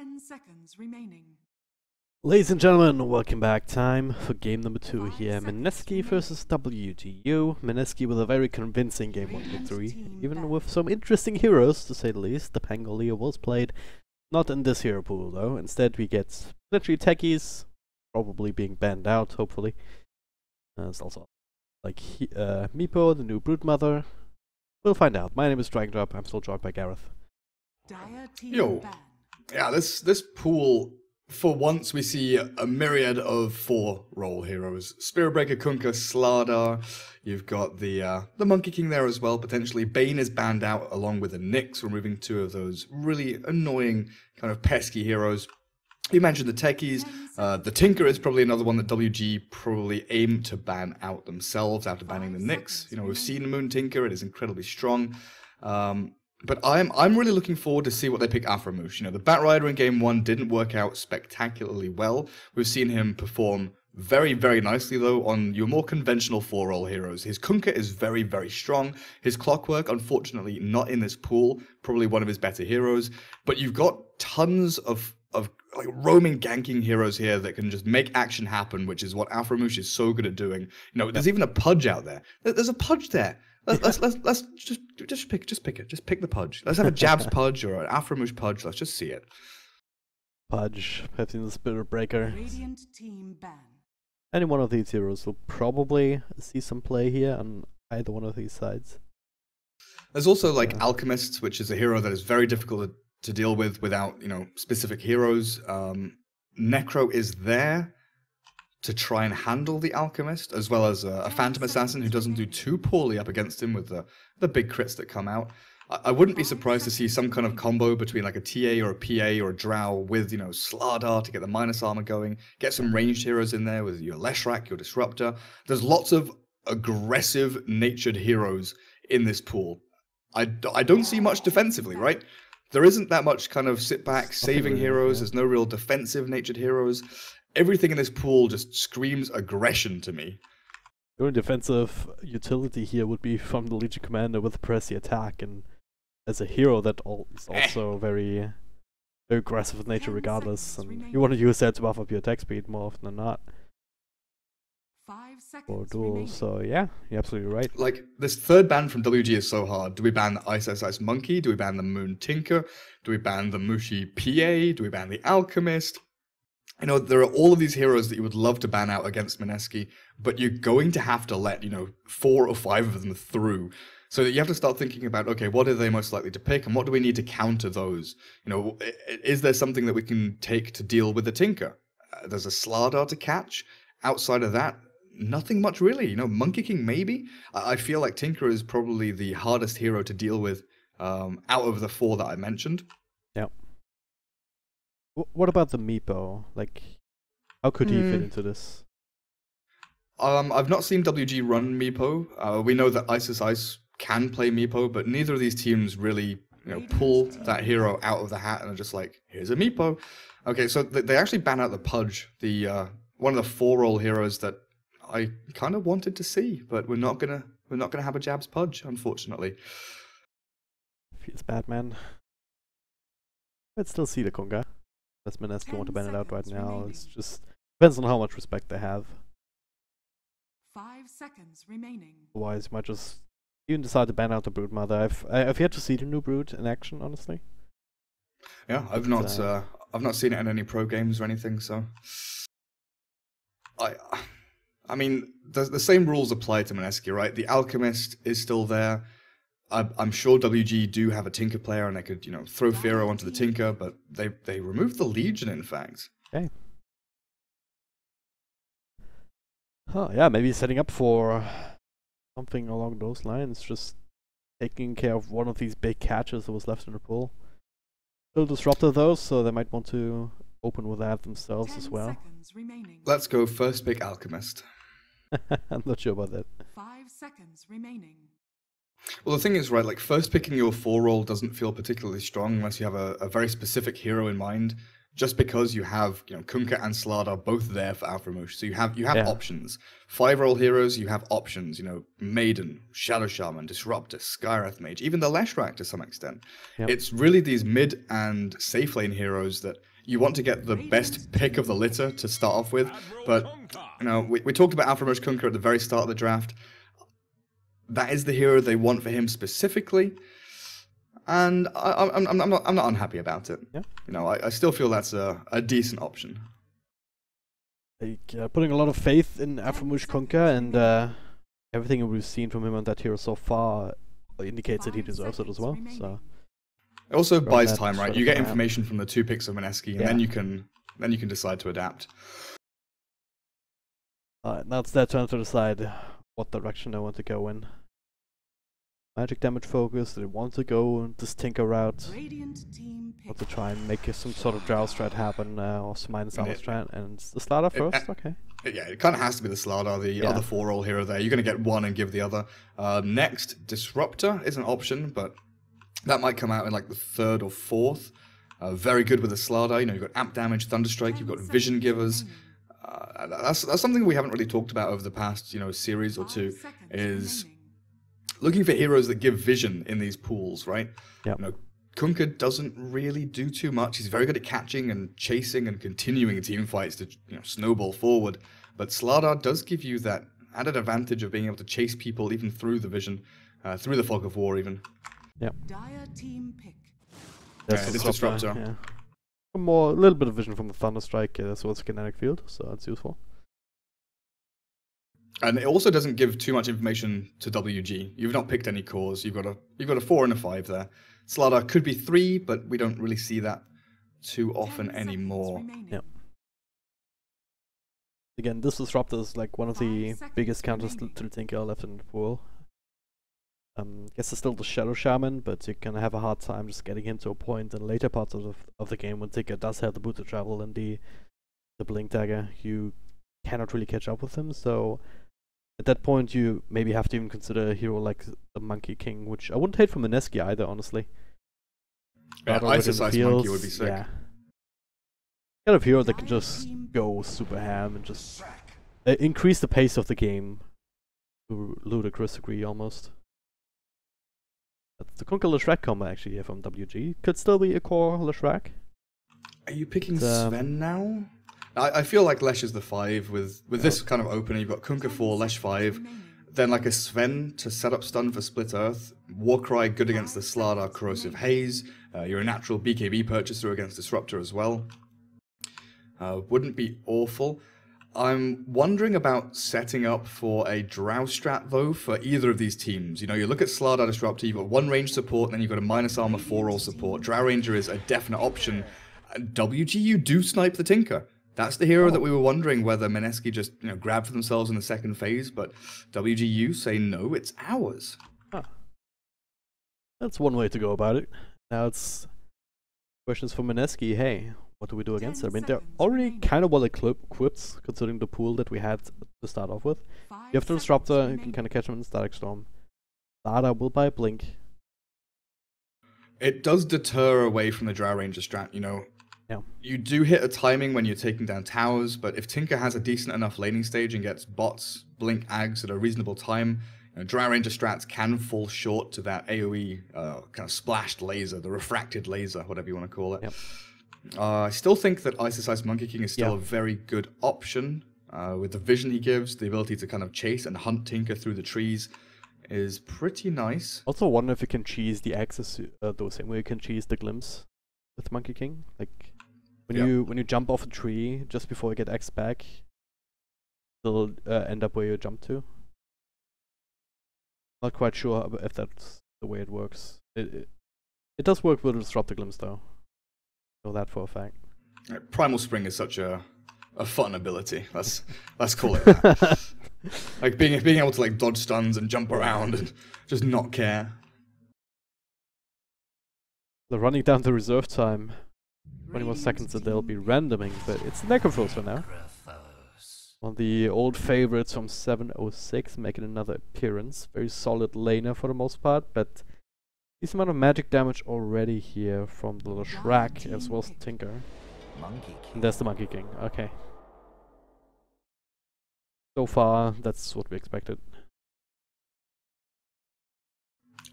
10 seconds remaining. Ladies and gentlemen, welcome back. Time for game number 2 here. Mineski versus WG.U. Mineski with a very convincing game 1 victory, even with some interesting heroes, to say the least. The Pangolier was played, not in this hero pool though. Instead we get literally techies, probably being banned out, hopefully. There's also like Meepo, the new Broodmother. We'll find out. My name is Dragondrop. I'm still joined by Gareth. Yo, yeah, this pool, for once we see a myriad of 4 role heroes. Spiritbreaker, Kunkka, Slardar. You've got the Monkey King there as well, potentially. Bane is banned out along with the Nyx, removing 2 of those really annoying, kind of pesky heroes. You mentioned the techies. The Tinker is probably another one that WG probably aim to ban out themselves after banning the Nyx. You know, we've seen Moon Tinker, it is incredibly strong. But I'm really looking forward to see what they pick Aframoosh. You know, the Batrider in game 1 didn't work out spectacularly well. We've seen him perform very, very nicely, though, on your more conventional 4-role heroes. His Kunkka is very, very strong. His Clockwork, unfortunately, not in this pool. Probably one of his better heroes. But you've got tons of like roaming ganking heroes here that can just make action happen, which is what Aframoosh is so good at doing. You know, there's even a Pudge out there. There's a Pudge there. Let's just pick it. Just pick the Pudge. Let's have a Jabs Pudge or an Aframoosh Pudge. Let's just see it. Pudge, perhaps in the Spirit Breaker. Radiant team ban. Any one of these heroes will probably see some play here on either one of these sides. There's also like Alchemists, which is a hero that is very difficult to deal with without, you know, specific heroes. Necro is there to try and handle the Alchemist, as well as a Phantom Assassin who doesn't do too poorly up against him with the big crits that come out. I wouldn't be surprised to see some kind of combo between like a TA or a PA or a Drow with, you know, Slardar to get the minus armor going, get some ranged heroes in there with your Leshrac, your Disruptor. There's lots of aggressive natured heroes in this pool. I don't see much defensively, right? There isn't that much kind of sit back saving heroes. There's no real defensive natured heroes. Everything in this pool just screams aggression to me. The only defensive utility here would be from the Legion Commander with Press the Attack, and as a hero that is also very aggressive in nature regardless, and you want to use that to buff up your attack speed more often than not. 5 seconds For duels, so yeah, you're absolutely right. Like, this third ban from WG is so hard. Do we ban the Ice Monkey? Do we ban the Moon Tinker? Do we ban the Mushi PA? Do we ban the Alchemist? You know, there are all of these heroes that you would love to ban out against Mineski, but you're going to have to let, you know, 4 or 5 of them through. So you have to start thinking about, okay, what are they most likely to pick, and what do we need to counter those? You know, is there something that we can take to deal with the Tinker? There's a Slardar to catch. Outside of that, nothing much really. You know, Monkey King maybe. I feel like Tinker is probably the hardest hero to deal with out of the 4 that I mentioned. Yeah. What about the Meepo? Like, how could he fit into this? I've not seen WG run Meepo. We know that Ice can play Meepo, but neither of these teams really, you know, pull that hero out of the hat and are just like, here's a Meepo. Okay, so they actually ban out the Pudge, the one of the 4-role heroes that I kind of wanted to see, but we're not gonna have a Jabs Pudge, unfortunately. Feels bad, man. Let's still see the Kunkka. Does Mineski want to ban it out right now? It's just depends on how much respect they have. 5 seconds remaining. Otherwise, you might just even decide to ban out the Broodmother. I've yet to see the new Brood in action, honestly. Yeah, I've not seen it in any pro games or anything, so I mean, the same rules apply to Mineski, right? The Alchemist is still there. I'm sure WG do have a Tinker player, and they could, you know, throw Firo onto the Tinker, but they removed the Legion, in fact. Okay. Oh yeah, maybe setting up for something along those lines, just taking care of one of these big catches that was left in the pool. Still Disruptor though, so they might want to open with that themselves as well. Let's go first pick Alchemist. I'm not sure about that. 5 seconds remaining. Well, the thing is, right, like, first picking your 4-role doesn't feel particularly strong unless you have a very specific hero in mind. just because you have, you know, Kunkka and Slardar both there for Alpha Emotion. So you have options. 5-role heroes, you have options, you know, Maiden, Shadow Shaman, Disruptor, Skywrath Mage, even the Leshrac to some extent. Yep. It's really these mid and safe lane heroes that you want to get the best pick of the litter to start off with. But, you know, we talked about Alpha Emotion Kunkka at the very start of the draft. That is the hero they want for him specifically. And I'm not unhappy about it. Yeah. You know, I still feel that's a decent option. Like, putting a lot of faith in Aframush Kunkka, and everything we've seen from him on that hero so far indicates that he deserves it as well. So it also buys that time, right? sort You of get an information from the 2 picks of Mineski, and then you can decide to adapt. now it's their turn to decide what direction they want to go in. Magic damage focus, they want to go this Tinker route, want to try and make some sort of Drow strat happen, or some minus armor strat, and it's the Slardar first, okay. Yeah, it kind of has to be the Slardar, the other 4-role hero there. You're going to get one and give the other. Next, Disruptor is an option, but that might come out in like the 3rd or 4th. Very good with the Slardar. You know, you've got amp damage, Thunderstrike, you've got Vision Givers. That's something we haven't really talked about over the past, you know, series or 2, is looking for heroes that give vision in these pools, right? Yep. You know, Kunkka doesn't really do too much. He's very good at catching and chasing and continuing team fights to, you know, snowball forward. But Slardar does give you that added advantage of being able to chase people even through the vision, through the fog of war even. Yep. Dire team pick. That's this Disruptor. Yeah. A little bit of vision from the Thunderstrike as well as kinetic field, so that's useful. And it also doesn't give too much information to WG. You've not picked any cores. You've got a 4 and a 5 there. Slardar could be 3, but we don't really see that too often anymore. Yep. Again, this Disruptor is like one of the biggest counters to the Tinker left in the pool. Guess it's still the Shadow Shaman, but you're gonna have a hard time just getting him to a point in the later parts of the game when Tinker does have the boot to travel and the Blink Dagger. You cannot really catch up with him, so at that point you maybe have to even consider a hero like the Monkey King, which I wouldn't hate for Mineski either, honestly. Yeah, Ice-Ice Monkey would be sick. Yeah. Kind of hero that can just go super ham and just increase the pace of the game to a ludicrous degree almost. That's the Kunkka Leshrac combo actually here from WG. Could still be a core Leshrac. Are you picking Sven now? I feel like Lesh is the 5 with this kind of opening. You've got Kunkka 4, Lesh 5, then like a Sven to set up stun for Split Earth, Warcry good against the Slardar Corrosive Haze, you're a natural BKB purchaser against Disruptor as well. Wouldn't be awful. I'm wondering about setting up for a Drow strat though for either of these teams. You know, you look at Slardar Disruptor, you've got 1 range support, and then you've got a minus armor 4-roll support. Drow Ranger is a definite option. And WG.U do snipe the Tinker. That's the hero that we were wondering whether Mineski just, you know, grabbed for themselves in the second phase, but WG.U say no, it's ours. Huh. That's one way to go about it. Now it's questions for Mineski. Hey, what do we do against it? I mean, they're already kind of well equipped considering the pool that we had to start off with. You have the Disruptor, you can kind of catch him in Static Storm. Slardar will buy Blink. It does deter away from the Drow Ranger strat, you know. Yeah. You do hit a timing when you're taking down towers, but if Tinker has a decent enough laning stage and gets bots, Blink, Ags at a reasonable time, you know, Drow Ranger strats can fall short to that AoE kind of splashed laser, the refracted laser, whatever you want to call it. Yep. I still think that Ice Monkey King is still a very good option. With the vision he gives, the ability to kind of chase and hunt Tinker through the trees is pretty nice. Also wonder if you can cheese the axes the same way you can cheese the glimpse with Monkey King. Like when you jump off a tree just before you get X back, you'll end up where you jump to. Not quite sure if that's the way it works. It does work with Disruptor Glimpse though. Know that for a fact. Primal Spring is such a fun ability. Let's call it that. Like being able to like dodge stuns and jump around and just not care. They're running down the reserve time. 20 more seconds that they'll be randoming, but it's Necrophos for now. One of the old favorites from 706 making another appearance. Very solid laner for the most part, but decent amount of magic damage already here from the Leshrac as well as Tinker. And there's the Monkey King. Okay. So far, that's what we expected.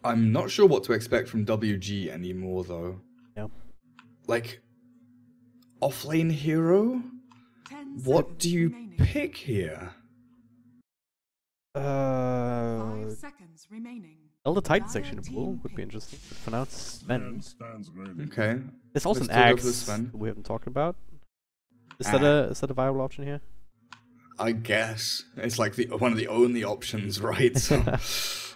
I'm not sure what to expect from WG anymore, though. Yeah. Like, offlane hero? 10 What do you remaining. pick here? 5 seconds remaining. Elder Titan's Dire actually in the team pool. Would be pick. interesting. But for now, it's Sven. Okay. There's also Let's an still go for the axe Sven. we haven't talked about. Is Ah. that a viable option here? I guess. It's like one of the only options, right? So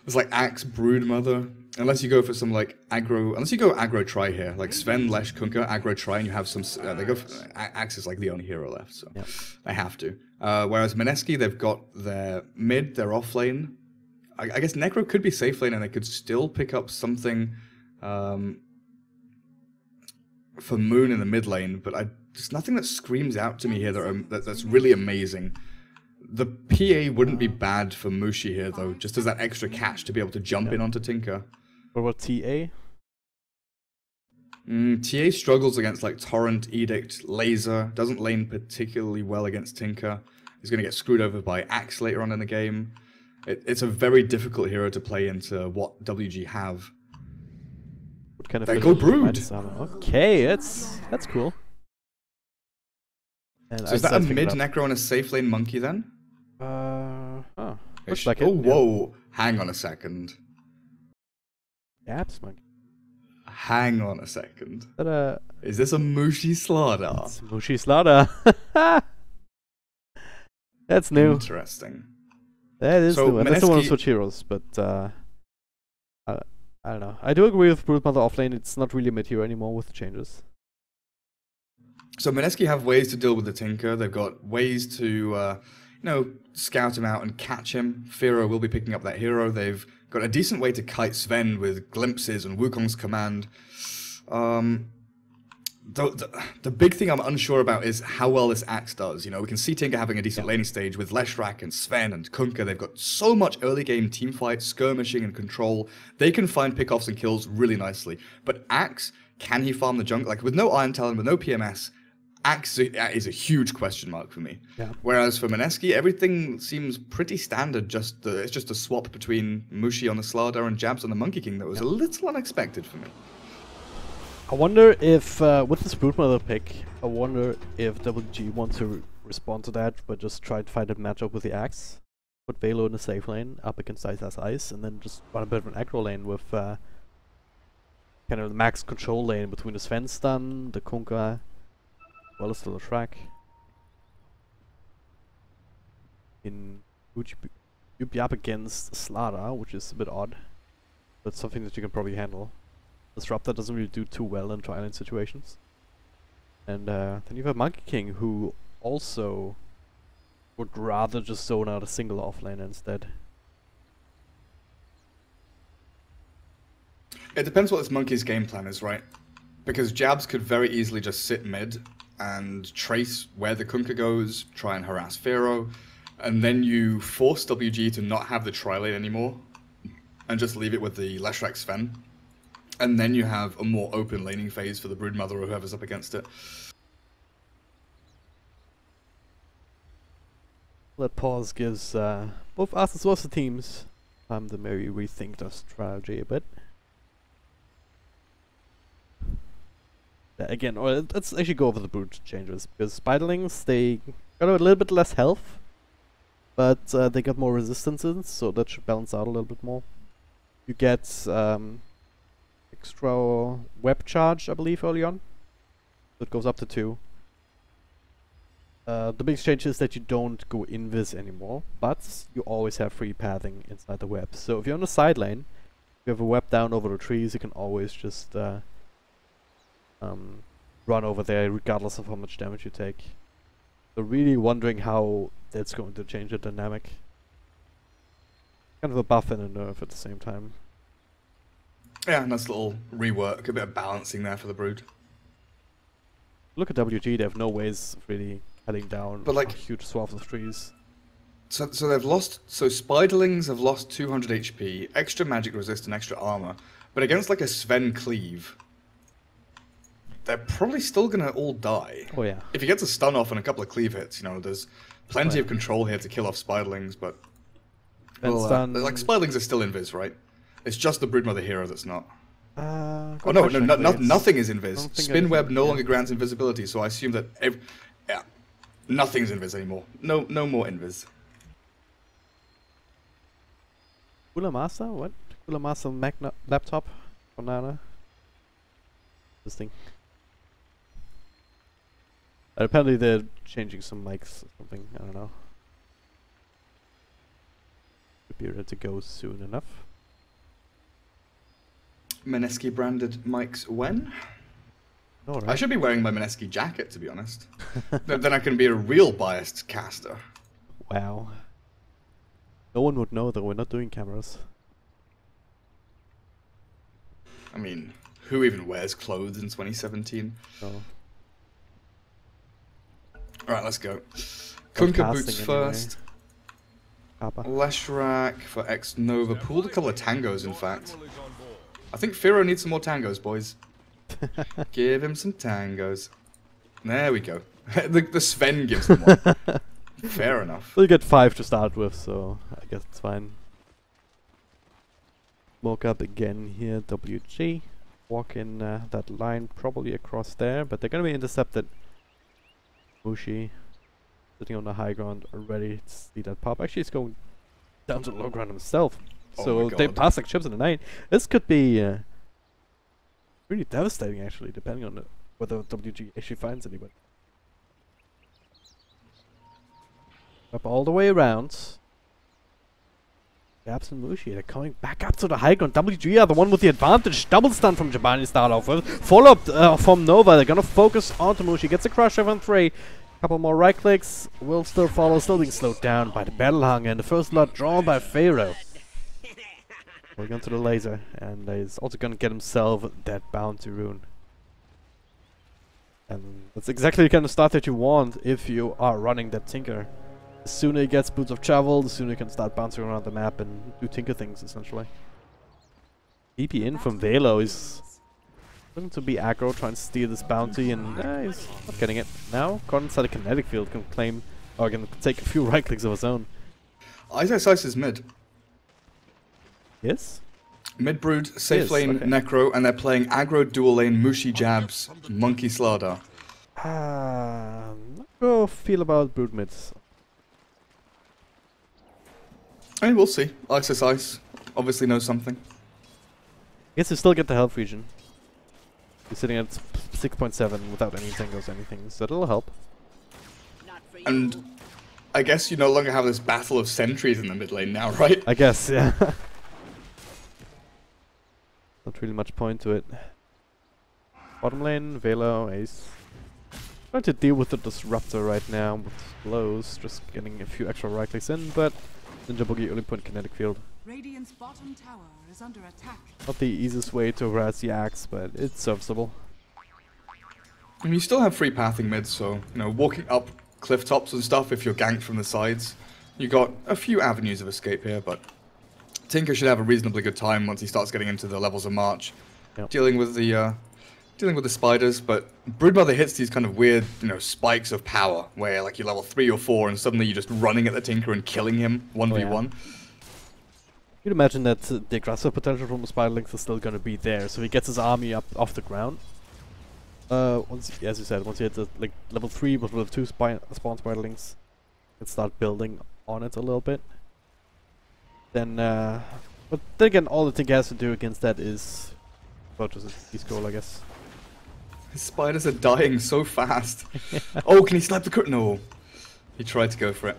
it's like Axe, Broodmother. Unless you go for some like aggro, unless you go aggro try here, like Sven, Lesh, Kunkka, aggro try, and you have some. They go. Axe is like the only hero left, so Yep. they have to. Whereas Mineski, they've got their mid, their off lane. I guess Necro could be safe lane, and they could still pick up something for Moon in the mid lane. But there's nothing that screams out to me here that's really amazing. The PA wouldn't be bad for Mushi here, though, just as that extra catch to be able to jump in onto Tinker. What about TA? TA struggles against like Torrent, Edict, Laser, doesn't lane particularly well against Tinker. He's going to get screwed over by Axe later on in the game. It's a very difficult hero to play into what WG have. What kind of They go Brood! Okay, that's cool. And So is that a mid Necro and a safe lane Monkey then? Looks like it. Oh, whoa. Hang on a second. Abs Monkey. Hang on a second. That Is this a Mushi Slaughter? it's Mushi Slaughter. That's new. Interesting. That is So new. And that's the one of Mineski- Switch Heroes, but I don't know. I do agree with Broodmother offlane. It's not really a mid hero anymore with the changes. So Mineski have ways to deal with the Tinker. They've got ways to, scout him out and catch him. Firo will be picking up that hero. They've got a decent way to kite Sven with glimpses and Wukong's command. The big thing I'm unsure about is how well this Axe does. You know, we can see Tinker having a decent laning stage with Leshrac and Sven and Kunkka. They've got so much early game team fight, skirmishing and control. They can find pickoffs and kills really nicely. But Axe, can he farm the jungle? Like, with no Iron Talon, with no PMS, Axe is a huge question mark for me. Yeah. Whereas for Mineski, everything seems pretty standard. It's just a swap between Mushi on the Slardar and Jabs on the Monkey King that was a little unexpected for me. I wonder if, with this Broodmother pick, I wonder if WG wants to respond to that, but just try to find a matchup with the Axe. Put Velo in the safe lane, up against Ice, and then just run a bit of an aggro lane with kind of the max control lane between the Sven stun, the Kunkka, as well as the Leshrac. You'd be up against Slada, which is a bit odd, but something that you can probably handle. Disruptor doesn't really do too well in tri-lane situations. And then you have Monkey King, who also would rather just zone out a single offlane instead. It depends what this Monkey's game plan is, right? Because Jabs could very easily just sit mid and trace where the Kunkka goes, try and harass Firo, and then you force WG to not have the tri-lane anymore, and just leave it with the Leshrac Sven. And then you have a more open laning phase for the Broodmother or whoever's up against it. That pause gives both us as well as the teams time to maybe rethink their strategy a bit. Again, let's actually go over the Brood changes, because Spiderlings, they got a little bit less health, but they got more resistances, so that should balance out a little bit more. You get extra web charge, I believe, early on. So it goes up to 2. The big change is that you don't go invis anymore, but you always have free pathing inside the web. So if you're on the side lane, if you have a web down over the trees, you can always just run over there regardless of how much damage you take. So really wondering how that's going to change the dynamic. Kind of a buff and a nerf at the same time. Yeah, nice little rework, a bit of balancing there for the Brood. Look at WG, they have no ways of really cutting down But like, huge swaths of trees. So they've lost, so Spiderlings have lost 200 HP, extra magic resist and extra armor, but against like a Sven Cleave, they're probably still gonna all die. Oh yeah. If he gets a stun off and a couple of cleave hits, you know, there's plenty of control here to kill off Spiderlings, but... Well, like, Spiderlings are still invis, right? It's just the Broodmother hero that's not. Oh no, nothing is invis. Spin web no longer grants invisibility, so I assume that yeah, nothing's invis anymore. No more invis. Cooler Master? What? Cooler Master Magna laptop? Banana? This thing. Apparently they're changing some mics or something, I don't know. Should be ready to go soon enough. Mineski branded mics when? No, right? I should be wearing my Mineski jacket, to be honest. Then I can be a real biased caster. Wow. No one would know that we're not doing cameras. I mean, who even wears clothes in 2017? No. Alright, let's go. Kunkka boots first. Leshrac for X-Nova. Pulled a couple of tangos, in fact. I think Firo needs some more tangos, boys. Give him some tangos. There we go. the Sven gives him one. Fair enough. We'll get 5 to start with, so I guess it's fine. Smoke up again here, WG. Walk in that line probably across there, but they're gonna be intercepted. Mushi sitting on the high ground, ready to see that pop. Actually, he's going down to the low ground himself. So they pass like chips in the night. This could be really devastating, actually, depending on whether WG actually finds anybody. Up all the way around. Gabs and Mushi, they're coming back up to the high ground. WG are the one with the advantage. Double stun from Jabani start off with. Follow up from Nova. They're gonna focus onto Mushi. Gets a crush over on 3. Couple more right clicks. Will still follow. Still being slowed down by the battle hunger. And the first lot drawn by Pharaoh. Going on to the laser. And he's also gonna get himself that bounty rune. And that's exactly the kind of start that you want if you are running that Tinker. The sooner he gets boots of travel, the sooner he can start bouncing around the map and do Tinker things, essentially. EP in from Velo is going to be aggro, trying to steal this bounty, and he's not getting it. Now, caught inside a kinetic field, can claim, or can take a few right clicks of his own. Ice is mid. Yes? Mid brood, safe lane, Necro, and they're playing aggro dual lane, Mushi jabs, Monkey Slardar. Not sure how I feel about brood mids. I mean, we'll see. Ice obviously knows something. Guess you still get the health region. He's sitting at 6.7 without any tangles or anything, so that'll help. And I guess you no longer have this battle of sentries in the mid lane now, right? I guess, yeah. Not really much point to it. Bottom lane, Velo, Ace. Trying to deal with the Disruptor right now with blows, just getting a few extra right clicks in, but Ninja Boogie only point kinetic field. Radiant's bottom tower is under attack. Not the easiest way to harass the axe, but it's serviceable. I mean, you still have free pathing mid, so, you know, walking up cliff tops and stuff if you're ganked from the sides. You got a few avenues of escape here, but Tinker should have a reasonably good time once he starts getting into the levels of March. Yep. Dealing with the spiders, but Broodmother hits these kind of weird, you know, spikes of power, where like you're level 3 or 4 and suddenly you're just running at the Tinker and killing him 1v1. You'd imagine that the aggressive potential from the Spiderlings is still gonna be there, so he gets his army up off the ground. Once, as you said, once you hit the like level 3 with level 2 spawn Spiderlings, you can start building on it a little bit. Then, but then again, all the Tinker has to do against that is, well, just a scroll, I guess. His spiders are dying so fast. Oh, can he snipe the crit? No. He tried to go for it.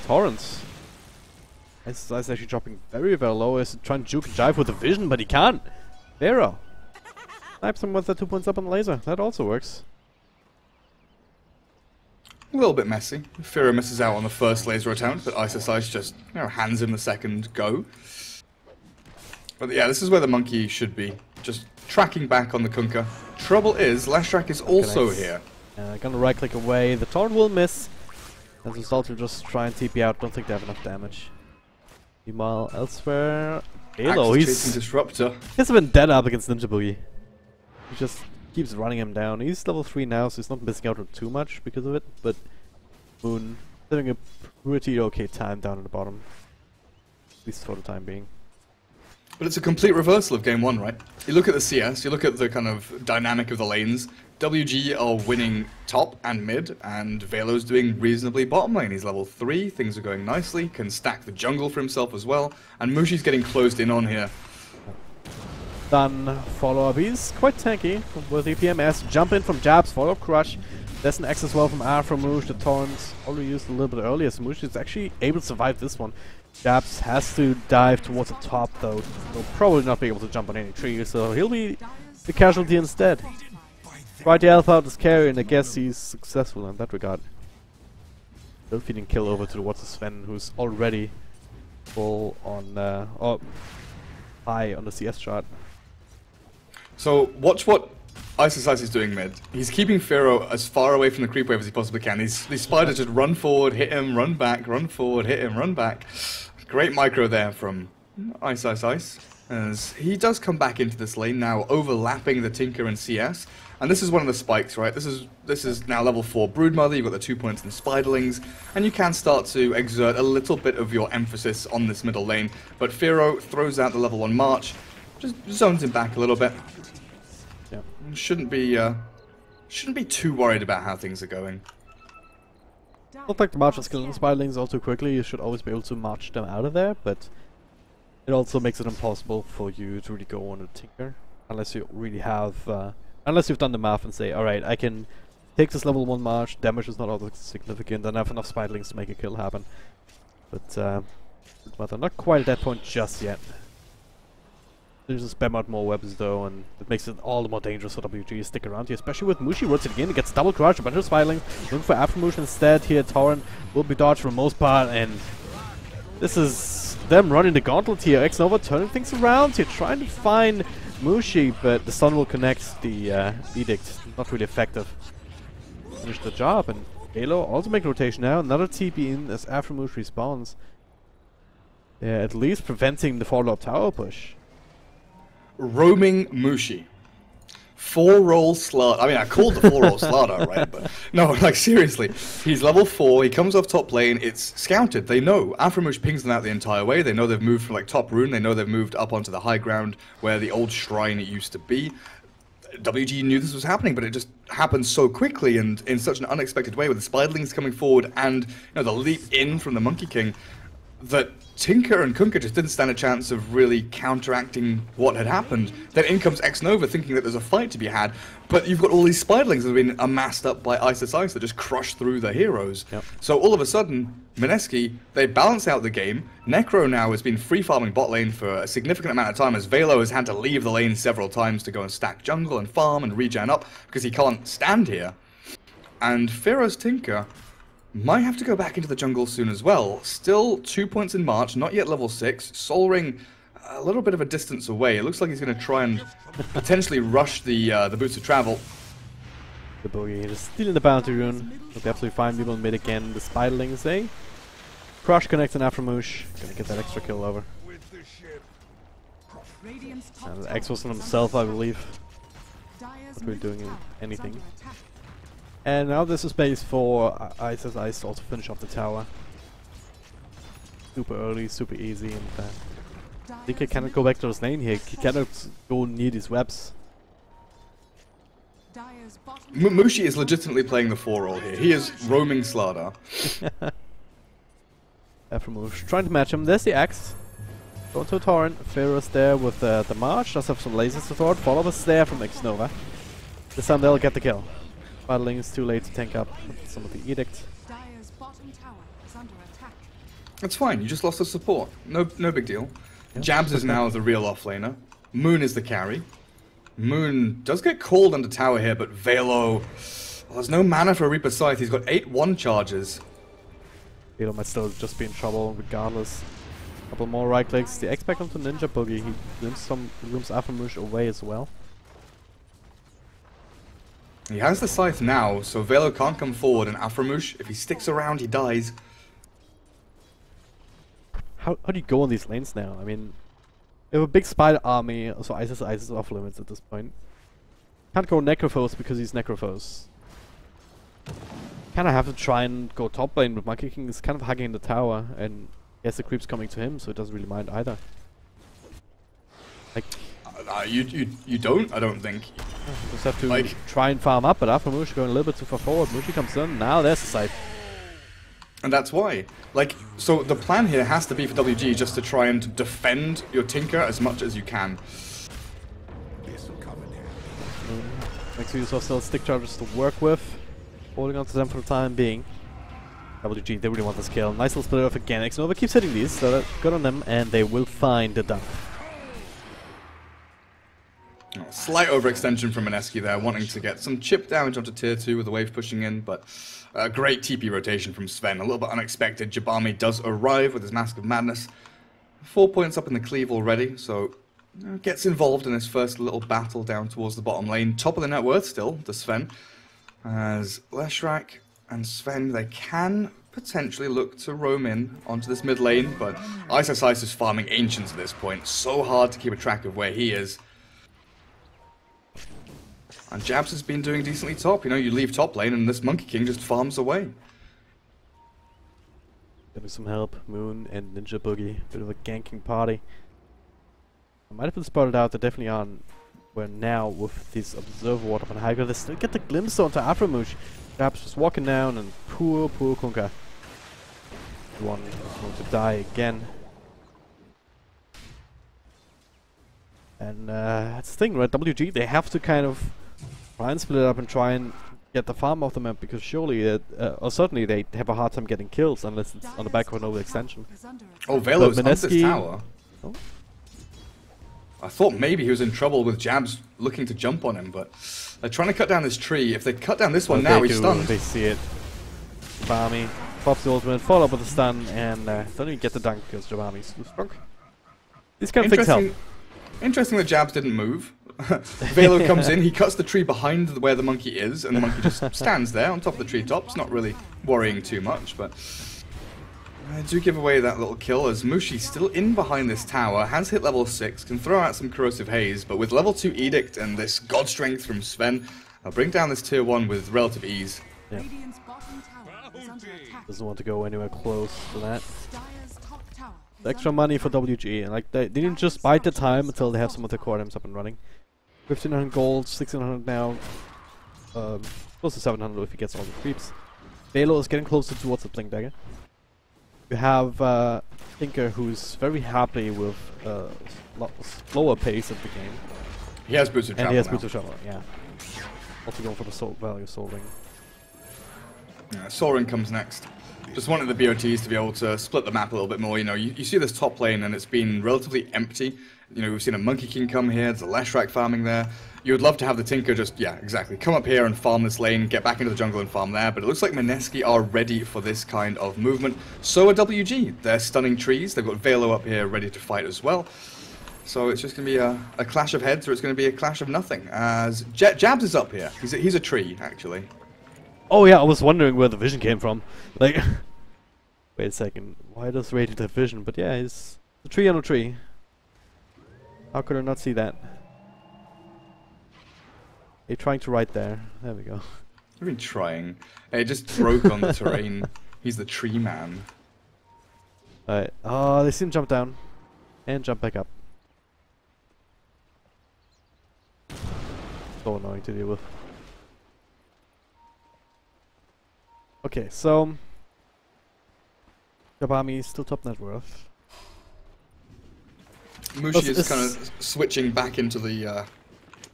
Torrents. Ice actually dropping very, very low. He's trying to juke and jive with the vision, but he can't. Pharaoh snipes him with the 2 points up on the laser. That also works. A little bit messy. Pharaoh misses out on the first laser attempt, but Ice just, you know, hands him the second go. But yeah, this is where the monkey should be. Just tracking back on the Kunkka. Trouble is, Leshrac is also here. Gonna right click away. The Torrent will miss. As a result, will just try and TP out. Don't think they have enough damage. Meanwhile, elsewhere, Halo, Axe he's chasing Disruptor. he's been dead up against Ninja Boogie. He just keeps running him down. He's level 3 now, so he's not missing out on too much because of it, but Moon having a pretty okay time down at the bottom. At least for the time being. But it's a complete reversal of game 1, right? You look at the CS, you look at the kind of dynamic of the lanes. WG are winning top and mid, and Velo's doing reasonably bottom lane. He's level 3, things are going nicely, can stack the jungle for himself as well, and Mushi's getting closed in on here. Done follow-up. He's quite tanky with EPMS. Jump in from Jabs, follow-up crush. There's an X as well from Afromush. The Torrents already used a little bit earlier, so Mush is actually able to survive this one. Jabs has to dive towards the top though. He'll probably not be able to jump on any tree, so he'll be the casualty instead. Tried to help out his carry, and I guess he's successful in that regard. Still feeding kill over to the What's Sven, who's already full on high on the CS chart. So watch what Ice is doing mid. He's keeping Pharaoh as far away from the creep wave as he possibly can. These spiders just run forward, hit him, run back, run forward, hit him, run back. Great micro there from Ice. As he does come back into this lane now, overlapping the Tinker and CS. And this is one of the spikes, right? This is now level 4 Broodmother, you've got the 2 points in Spiderlings, and you can start to exert a little bit of your emphasis on this middle lane. But Pharaoh throws out the level 1 March, just zones him back a little bit. Yeah. Shouldn't be too worried about how things are going. Not like the March is killing Spiderlings all too quickly, you should always be able to march them out of there, but it also makes it impossible for you to really go on a Tinker, unless you really have, unless you've done the math and say, alright, I can take this level 1 March, damage is not all that significant, and I have enough Spiderlings to make a kill happen. But, not quite at that point just yet. There's just spam out more weapons though, and it makes it all the more dangerous for WG to stick around here, especially with Mushi rotating in. He gets double crush, a bunch of Spiderlings, looking for Afromush instead. Here Torrent will be dodged for the most part, and this is them running the gauntlet here. X-Nova turning things around here, trying to find Mushi, but the stun will connect the Edict. Not really effective. Finish the job, and Halo also make rotation now. Another TP in as Afromush respawns. Yeah, at least preventing the follow-up tower push. Roaming Mushi. 4-roll Slaughter. I mean, I called the 4-roll Slaughter, right? But no, like seriously. He's level 4, he comes off top lane, it's scouted. They know. Afromush pings them out the entire way. They know they've moved from like top rune, they know they've moved up onto the high ground where the old shrine used to be. WG knew this was happening, but it just happened so quickly and in such an unexpected way with the Spiderlings coming forward and the leap in from the Monkey King that Tinker and Kunkka just didn't stand a chance of really counteracting what had happened. Then in comes X-Nova thinking that there's a fight to be had, but you've got all these Spiderlings that have been amassed up by Ice that just crush through the heroes. Yep. So all of a sudden, Mineski, they balance out the game. Necro now has been free-farming bot lane for a significant amount of time as Velo has had to leave the lane several times to go and stack jungle and farm and regen up because he can't stand here. And Pharaoh's Tinker might have to go back into the jungle soon as well. Still 2 points in March, not yet level 6. Soul Ring a little bit of a distance away. It looks like he's going to try and potentially rush the Boots of Travel. The Boogie is stealing the bounty rune. Will be absolutely fine. People mid again. The Spiderlings, eh? Crush connects on Afromush. Gonna get that extra kill over. And the X was on himself, I believe. Not really doing anything. And now there's a space for Ice to also finish off the tower. Super early, super easy, and I think he cannot go back to his lane here. He cannot go near these webs. Mushi is legitimately playing the 4-roll here. He is roaming Slardar. Afromush trying to match him. There's the axe. Going to a Torrent. Pharaoh's there with the March. Does have some lasers to throw it. Follow-us there from X-Nova. This time they'll get the kill. Spiderling is too late to tank up some of the Edict. It's fine, you just lost the support. No big deal. Yep. Jabs is now the real offlaner. Moon is the carry. Moon does get called under tower here, but Velo... Well, there's no mana for Reaper Scythe. He's got 8 1 charges. Velo might still just be in trouble regardless. Couple more right clicks. The X back onto Ninja Boogie. He rooms Afromush away as well. He has the Scythe now, so Velo can't come forward, and Afromush, if he sticks around, he dies. How do you go on these lanes now? I mean, We have a big spider army, so Ice is off limits at this point. Can't go Necrophos because he's Necrophos. Kinda have to try and go top lane, but Monkey King is kind of hugging the tower, and he has the creeps coming to him, so it doesn't really mind either. Like, you don't? I don't think. Just have to try and farm up, but after Mushi going a little bit too far forward, Mushi comes in, now there's the side. And that's why. Like, so the plan here has to be for WG just to try and defend your Tinker as much as you can. Make sure you also still stick charges to work with. Holding on to them for the time being. WG, they really want this kill. Nice little split off again. Xnova keeps hitting these, so that's good on them, and they will find the dump. Slight overextension from Mineski there, wanting to get some chip damage onto tier 2 with the wave pushing in, but a great TP rotation from Sven. A little bit unexpected. Jabami does arrive with his Mask of Madness. 4 points up in the cleave already, so gets involved in his first little battle down towards the bottom lane. Top of the net worth still, the Sven. As Leshrac and Sven, they can potentially look to roam in onto this mid lane, but Ice is farming Ancients at this point. So hard to keep a track of where he is. And Jabs has been doing decently top. You know, you leave top lane and this Monkey King just farms away. Getting some help. Moon and Ninja Boogie. Bit of a ganking party. I might have been spotted out. They're definitely on where now with this Observer Ward up on high ground. They still get the glimpse onto Aframush. Jabs just walking down and poor Kunkka. One is going to die again. And that's the thing, right? WG, they have to kind of try and split it up and try and get the farm off the map, because surely, or certainly they have a hard time getting kills unless it's on the back of an overextension. Oh, Velo's on this Mineski tower. Oh. I thought maybe he was in trouble with Jabs looking to jump on him, but they're trying to cut down this tree. If they cut down this one now, he's stunned. They see it. Jabami pops the ultimate, follow up with a stun, and don't even get the dunk because Jabami's too strong. These kind of things help. Interesting that Jabs didn't move. Velo comes in, he cuts the tree behind where the monkey is, and the monkey just stands there on top of the treetops, not really worrying too much, but I do give away that little kill as Mushi's still in behind this tower, has hit level 6, can throw out some corrosive haze, but with level 2 Edict and this god strength from Sven, I'll bring down this tier 1 with relative ease. Yeah. Doesn't want to go anywhere close to that. Extra money for WG, and like they didn't just bide the time until they have some of their core items up and running. 1500 gold, 1600 now, close to 700 if he gets all the creeps. Velo is getting closer towards the Blink Dagger. You have Tinker, who's very happy with slower pace of the game. He has boots of travel. And he has boots of travel, yeah. Also going for the value Soul Ring. Yeah, Soul Ring comes next. Just wanted the BOTs to be able to split the map a little bit more. You know, you see this top lane and it's been relatively empty. You know, we've seen a Monkey King come here, there's a Leshrac farming there. You would love to have the Tinker just, yeah, exactly, come up here and farm this lane, get back into the jungle and farm there, but it looks like Mineski are ready for this kind of movement. So are WG. They're stunning trees, they've got Velo up here ready to fight as well. So it's just going to be a clash of heads, or it's going to be a clash of nothing, as Jabs is up here. He's a tree, actually. Oh yeah, I was wondering where the vision came from. Like, wait a second, why does Radiant have vision? But yeah, he's a tree on a tree. How could I not see that? They're trying to right there. There we go. I've been trying. It just broke on the terrain. He's the tree man. Alright. Oh, they see him jump down. And jump back up. So annoying to deal with. Okay, so Jabami is still top net worth. Mushi is kind of switching back into the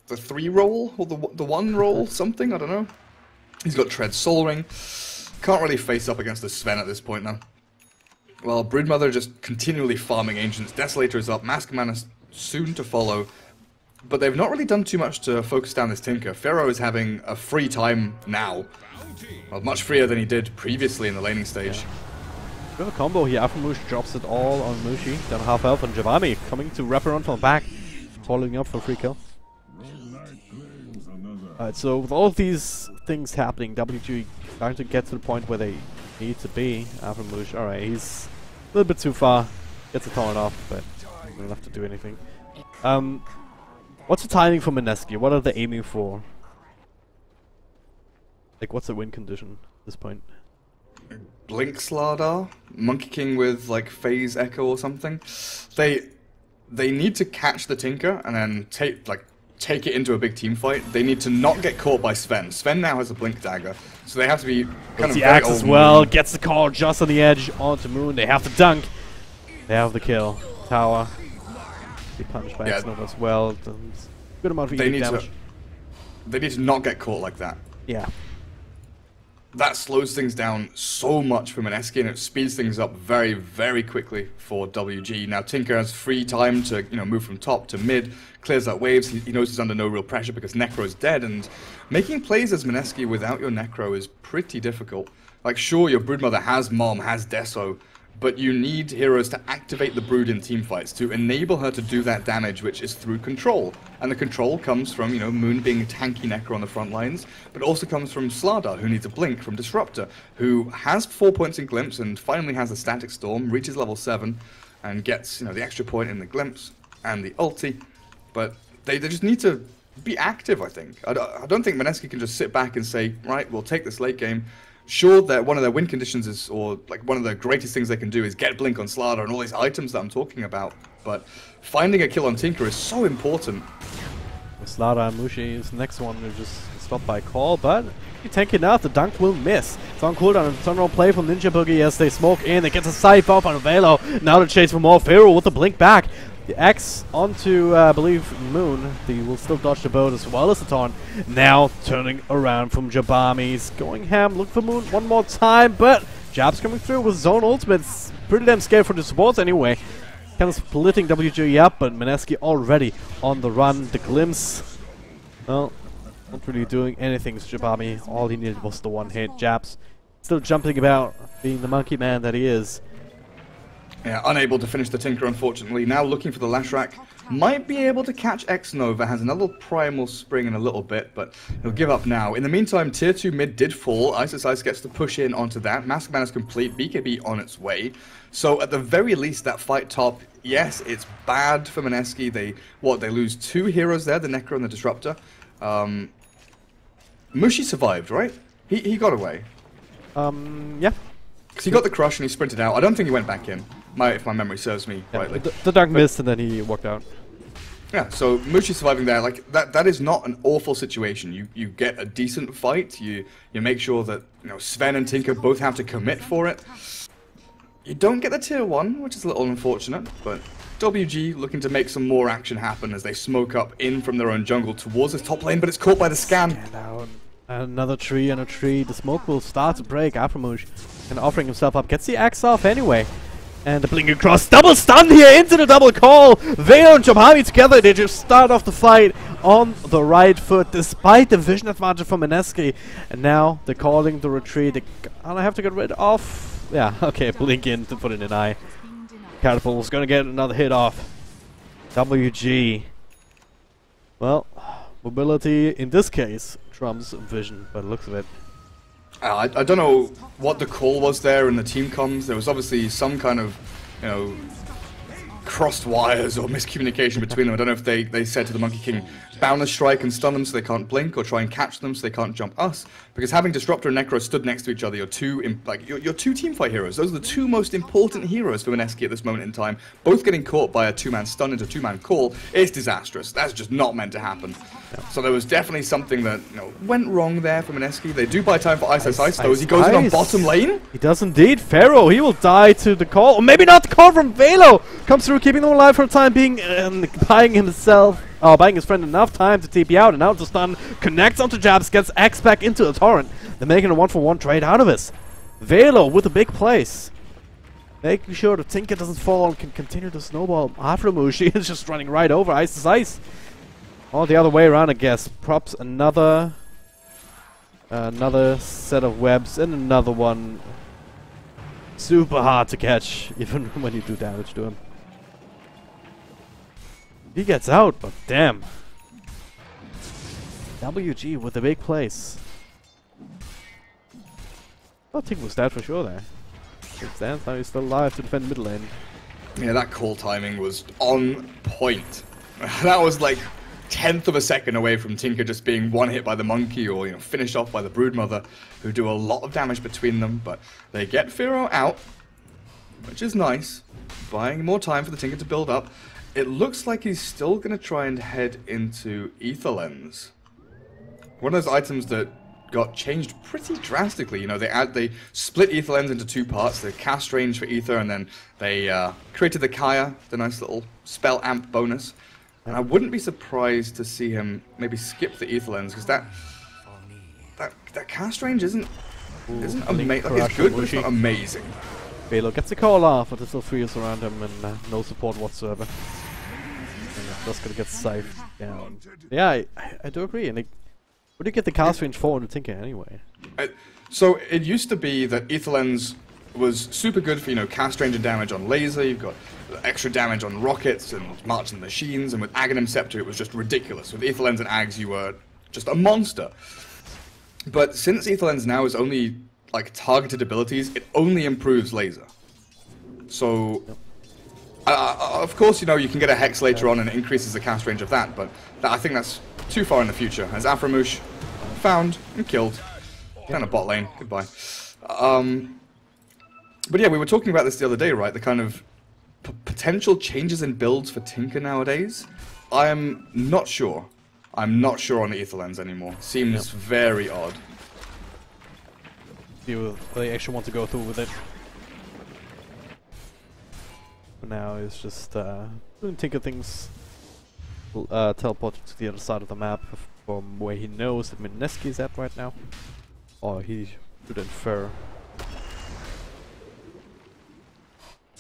3 roll or the 1 roll, something, I don't know. He's got Tread Soul Ring. Can't really face up against the Sven at this point now. Well, Broodmother just continually farming Ancients. Desolator is up. Mask Man is soon to follow. But they've not really done too much to focus down this Tinker. Pharaoh is having a free time now. Well, much freer than he did previously in the laning stage. Yeah. We have a combo here. Aframush drops it all on Mushi. Down half health, and Jabami coming to wrap around from the back. Following up for a free kill. Alright, so with all of these things happening, WG starting to get to the point where they need to be. Aframush, alright, he's a little bit too far. Gets a torn off, but don't have to do anything. What's the timing for Mineski? What are they aiming for? Like, what's the win condition at this point? Blink Slardar? Monkey King with, like, Phase Echo or something? They need to catch the Tinker and then take it into a big team fight. They need to not get caught by Sven. Sven now has a Blink Dagger, so they have to be kind of the axe as well. Gets the call just on the edge onto Moon. They have to dunk. They have the kill. Tower. They punch by X-Nova as well. Good amount of damage. They need to not get caught like that. Yeah. That slows things down so much for Mineski, and it speeds things up very, very quickly for WG. Now Tinker has free time to, you know, move from top to mid, clears out waves. He knows he's under no real pressure because Necro is dead, and making plays as Mineski without your Necro is pretty difficult. Like, sure, your Broodmother has Mom, has Deso, but you need heroes to activate the Brood in teamfights to enable her to do that damage, which is through control. And the control comes from, you know, Moon being a tanky Necro on the front lines, but also comes from Slardar, who needs a Blink, from Disruptor, who has 4 points in Glimpse and finally has a Static Storm, reaches level 7, and gets, you know, the extra point in the Glimpse and the ulti. But they just need to be active, I think. I don't think Mineski can just sit back and say, right, we'll take this late game. Sure, that one of their win conditions is, or like one of the greatest things they can do is get Blink on Slardar and all these items that I'm talking about, but finding a kill on Tinker is so important. Slardar and Mushi is the next one to just stop by call, but if you tank enough, the dunk will miss. It's on cooldown, it's on roll play from Ninja Boogie as they smoke in. They get a side buff on Velo. Now the chase for more. Pharaoh with the blink back. The X onto, I believe, Moon. He will still dodge the boat as well as the taunt. Now turning around from Jabami. He's going ham. Look for Moon one more time, but Jab's coming through with his own ultimates. Pretty damn scared for the supports anyway. Kind of splitting WG up, but Mineski already on the run. The glimpse, well, not really doing anything to Jabami. All he needed was the one hit. Jab's still jumping about, being the monkey man that he is. Yeah, unable to finish the Tinker, unfortunately. Now looking for the Lashrak. Might be able to catch X-Nova. Has another Primal Spring in a little bit, but he'll give up now. In the meantime, Tier 2 mid did fall. Ice gets to push in onto that. Mask Man is complete. BKB on its way. So at the very least, that fight top, yes, it's bad for Mineski. They lose 2 heroes there, the Necro and the Disruptor. Mushi survived, right? He got away. Yeah. Because he got the crush and he sprinted out. I don't think he went back in, if my memory serves me rightly. The dunk missed and then he walked out. Yeah, so Mushi surviving there, like that is not an awful situation. You get a decent fight. You make sure that, you know, Sven and Tinker both have to commit for it. You don't get the tier 1, which is a little unfortunate, but WG looking to make some more action happen as they smoke up in from their own jungle towards this top lane, but it's caught by the scan. Another tree and a tree. The smoke will start to break. Aframush and offering himself up. Gets the axe off anyway. And the blink across. Double stun here into the double call. Vale and Jabami together. They just start off the fight on the right foot despite the vision advantage from Mineski. And now they're calling the retreat. They have to get rid of. Yeah, okay. Blink in to put in an eye. Catapult's going to get another hit off. WG. Well, mobility in this case trumps vision, by the looks of it. I don't know what the call was there in the team comms. There was obviously some kind of, you know, crossed wires or miscommunication between them. I don't know if they said to the Monkey King, Boundless Strike and stun them so they can't blink, or try and catch them so they can't jump us. Because having Disruptor and Necro stood next to each other, your two teamfight heroes. Those are the 2 most important heroes for Mineski at this moment in time. Both getting caught by a 2-man stun into a 2-man call is disastrous. That's just not meant to happen. So there was definitely something that, you know, went wrong there for Mineski. They do buy time for Ice though as he goes in on bottom lane. He does indeed. Pharaoh, he will die to the call. Or maybe not the call from Velo. Comes through, keeping them alive for the time being, buying his friend enough time to TP out, and now the stun connects onto Jabs, gets X back into the torrent. They're making a 1-for-1 trade out of this. Velo with a big place. Making sure the Tinker doesn't fall and can continue to snowball. Aframushi is just running right over Ice. Or the other way around, I guess. Props another set of webs and another one. Super hard to catch, even when you do damage to him. He gets out, but damn. WG with a big place. I think was dead for sure there. It stands now, he's still alive to defend mid lane. Yeah, that call timing was on point. That was like 1/10 of a second away from Tinker just being one hit by the monkey or, you know, finished off by the Broodmother, who do a lot of damage between them. But they get Firo out, which is nice, buying more time for the Tinker to build up. It looks like he's still going to try and head into Ether Lens. One of those items that got changed pretty drastically. You know, they split Ether Lens into 2 parts, the cast range for Ether, and then they created the Kaya, the nice little spell amp bonus. And I wouldn't be surprised to see him maybe skip the Ether Lens, because that cast range isn't amazing. Like, it's good, but it's not amazing. Velo gets the call off, but there's still 3 around him and no support whatsoever. And just gonna get scythed down. Yeah, I do agree. And what do you get the cast range for in the Tinker anyway? So it used to be that Ether Lens was super good for, you know, cast range and damage on laser. You've got extra damage on rockets and marching machines, and with Aghanim Scepter it was just ridiculous. With Ether Lens and Ags you were just a monster. But since Ether Lens now is only like targeted abilities, it only improves laser. So of course, you know, you can get a Hex later on and it increases the cast range of that, but I think that's too far in the future. As Aframoosh found and killed. Down a bot lane. Goodbye. But yeah, we were talking about this the other day, right? The kind of potential changes in builds for Tinker nowadays. I'm not sure. I'm not sure on the Ether Lens anymore. Seems very odd. Do they actually want to go through with it? For now, it's just doing Tinker things. Teleported to the other side of the map from where he knows that Mineski is at right now. Or he should infer.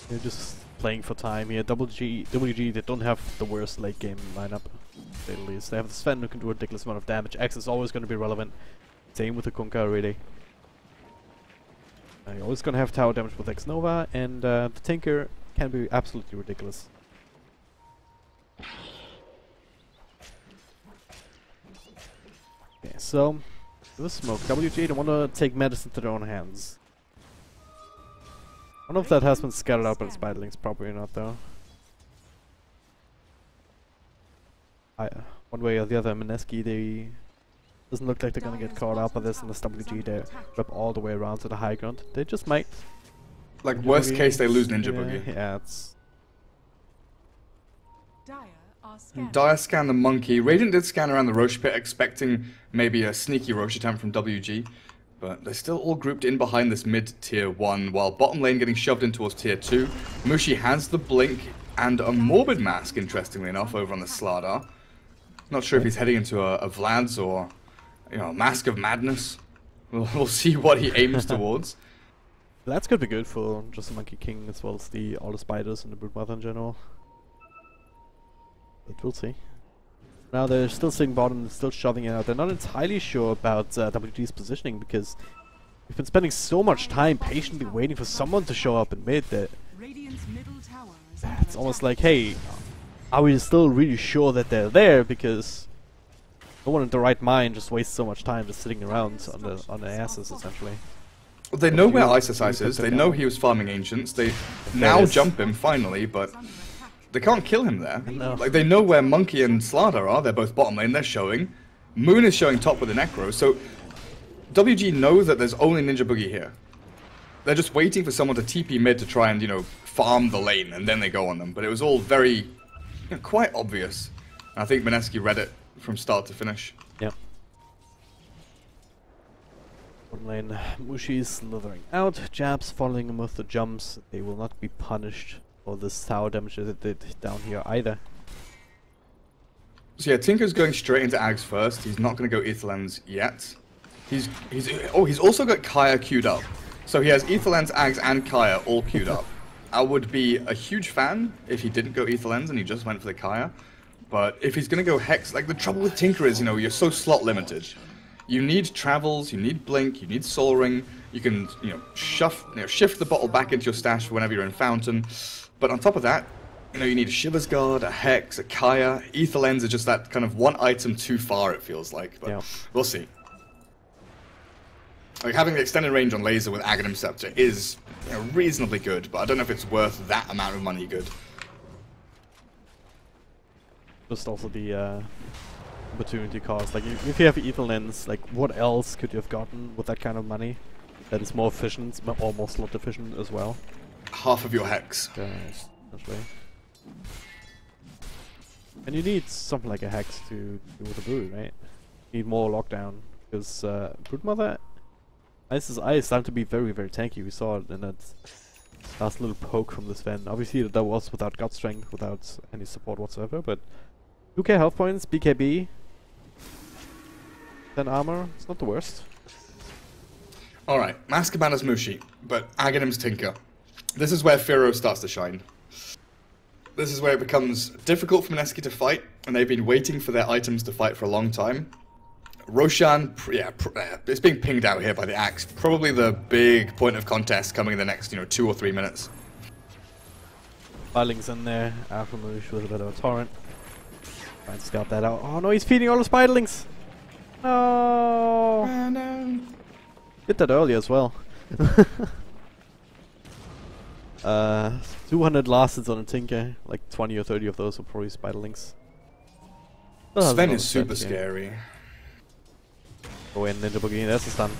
They're just playing for time here. WG, they don't have the worst late game lineup, to say the least. They have the Sven who can do a ridiculous amount of damage. X is always going to be relevant. Same with the Kunkka, really. You're always going to have tower damage with X Nova, and the Tinker can be absolutely ridiculous. Okay, so the smoke. WG, they want to take medicine to their own hands. I don't know if that has been scattered out by the Spiderlings, probably not though. One way or the other, Mineski, they doesn't look like they're gonna get caught up by this, and the WG they wrap all the way around to the high ground. They just might. Like worst case, they lose Ninja Boogie. Yeah, it's. Dire scan the monkey. Radiant did scan around the Roche pit, expecting maybe a sneaky Roche attempt from WG. But they're still all grouped in behind this mid-tier 1, while bottom lane getting shoved in towards tier 2. Mushi has the blink and a Morbid Mask, interestingly enough, over on the Slardar. Not sure if he's heading into a Vlad's or, you know, a Mask of Madness. We'll see what he aims towards. Vlad's could be good for just the Monkey King as well as all the spiders and the Broodmother in general. But we'll see. Now they're still sitting bottom, still shoving it out. They're not entirely sure about WG's positioning because we've been spending so much time patiently waiting for someone to show up in mid that it's almost like, hey, are we still really sure that they're there? Because no one in the right mind just wastes so much time just sitting around on their asses, essentially. Well, they know where Isis is. They know he was farming Ancients. They now jump him finally, but they can't kill him there. No. Like, they know where Monkey and Slardar are. They're both bottom lane. They're showing. Moon is showing top with the Necro. So WG know that there's only Ninja Boogie here. They're just waiting for someone to TP mid to try and, you know, farm the lane, and then they go on them. But it was all very, you know, quite obvious. And I think Mineski read it from start to finish. Yep. One lane, Mushi slithering out. Jabs following him with the jumps. They will not be punished for this tower damage that it did down here either. So yeah, Tinker's going straight into Ags first. He's not going to go Aetherlands yet. He's also got Kaya queued up. So he has Aetherlands, Ags, and Kaya all queued up. I would be a huge fan if he didn't go Aetherlands and he just went for the Kaya. But if he's going to go Hex, like the trouble with Tinker is, you know, you're so slot limited. You need travels, you need blink, you need soul ring. You can, you know, shift the bottle back into your stash for whenever you're in Fountain. But on top of that, you know, you need a Shiver's Guard, a Hex, a Kaya. Ether Lens is just that kind of one item too far, it feels like. But we'll see. Like, having the extended range on laser with Aghanim Scepter is, you know, reasonably good, but I don't know if it's worth that amount of money good. Just also the opportunity cost. Like, if you have Evil Lens, like, what else could you have gotten with that kind of money that is more efficient, or more slot efficient as well? Half of your hex. Essentially. And you need something like a hex to do the brew, right? You need more lockdown, because Broodmother Ice's Eye is starting to be very, very tanky. We saw it in that last little poke from this Sven. Obviously that was without God Strength, without any support whatsoever, but 2k health points, BKB, 10 armor, it's not the worst. Alright, Mask Commander's Mushi, but Aghanim's Tinker. This is where Firo starts to shine. This is where it becomes difficult for Mineski to fight, and they've been waiting for their items to fight for a long time. Roshan, it's being pinged out here by the axe. Probably the big point of contest coming in the next, 2 or 3 minutes. Spiderlings in there, Alphamoosh with a bit of a torrent. Try and scout that out. Oh no, he's feeding all the Spiderlings! No! Oh, no. Did that earlier as well. 200 lasteds on a Tinker, like 20 or 30 of those are probably Spiderlings. Oh, Sven is super scary. Go in, Ninja Boogie, there's the stun.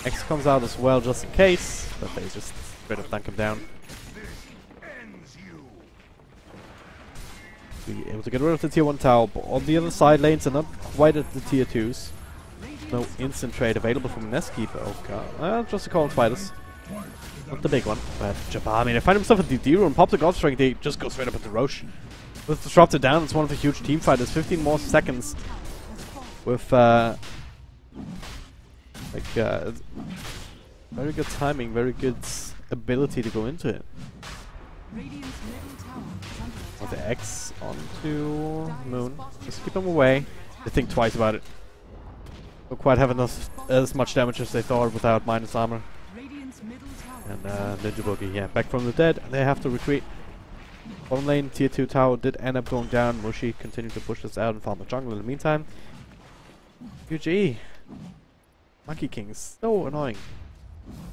X comes out as well just in case, but they just straight up dunk him down. Be able to get rid of the tier 1 tower, but on the other side lanes are not quite at the tier 2s. No instant trade available from Mineski, but oh god. Just the Cold Fighters. Not the big one, but Jabami, they find himself a DD room, pop the God Strength, they just go straight up into Roche. With Disrupted down, it's one of the huge team fighters, 15 more seconds. With, very good timing, very good ability to go into it. With the X onto Moon, just keep him away. They think twice about it. Don't quite have enough, as much damage as they thought without minus armor. And Ninja Boogie, yeah, back from the dead. They have to retreat. Bottom lane, tier 2 tower did end up going down. Mushi continued to push this out and farm the jungle in the meantime. WG. Monkey King is so annoying.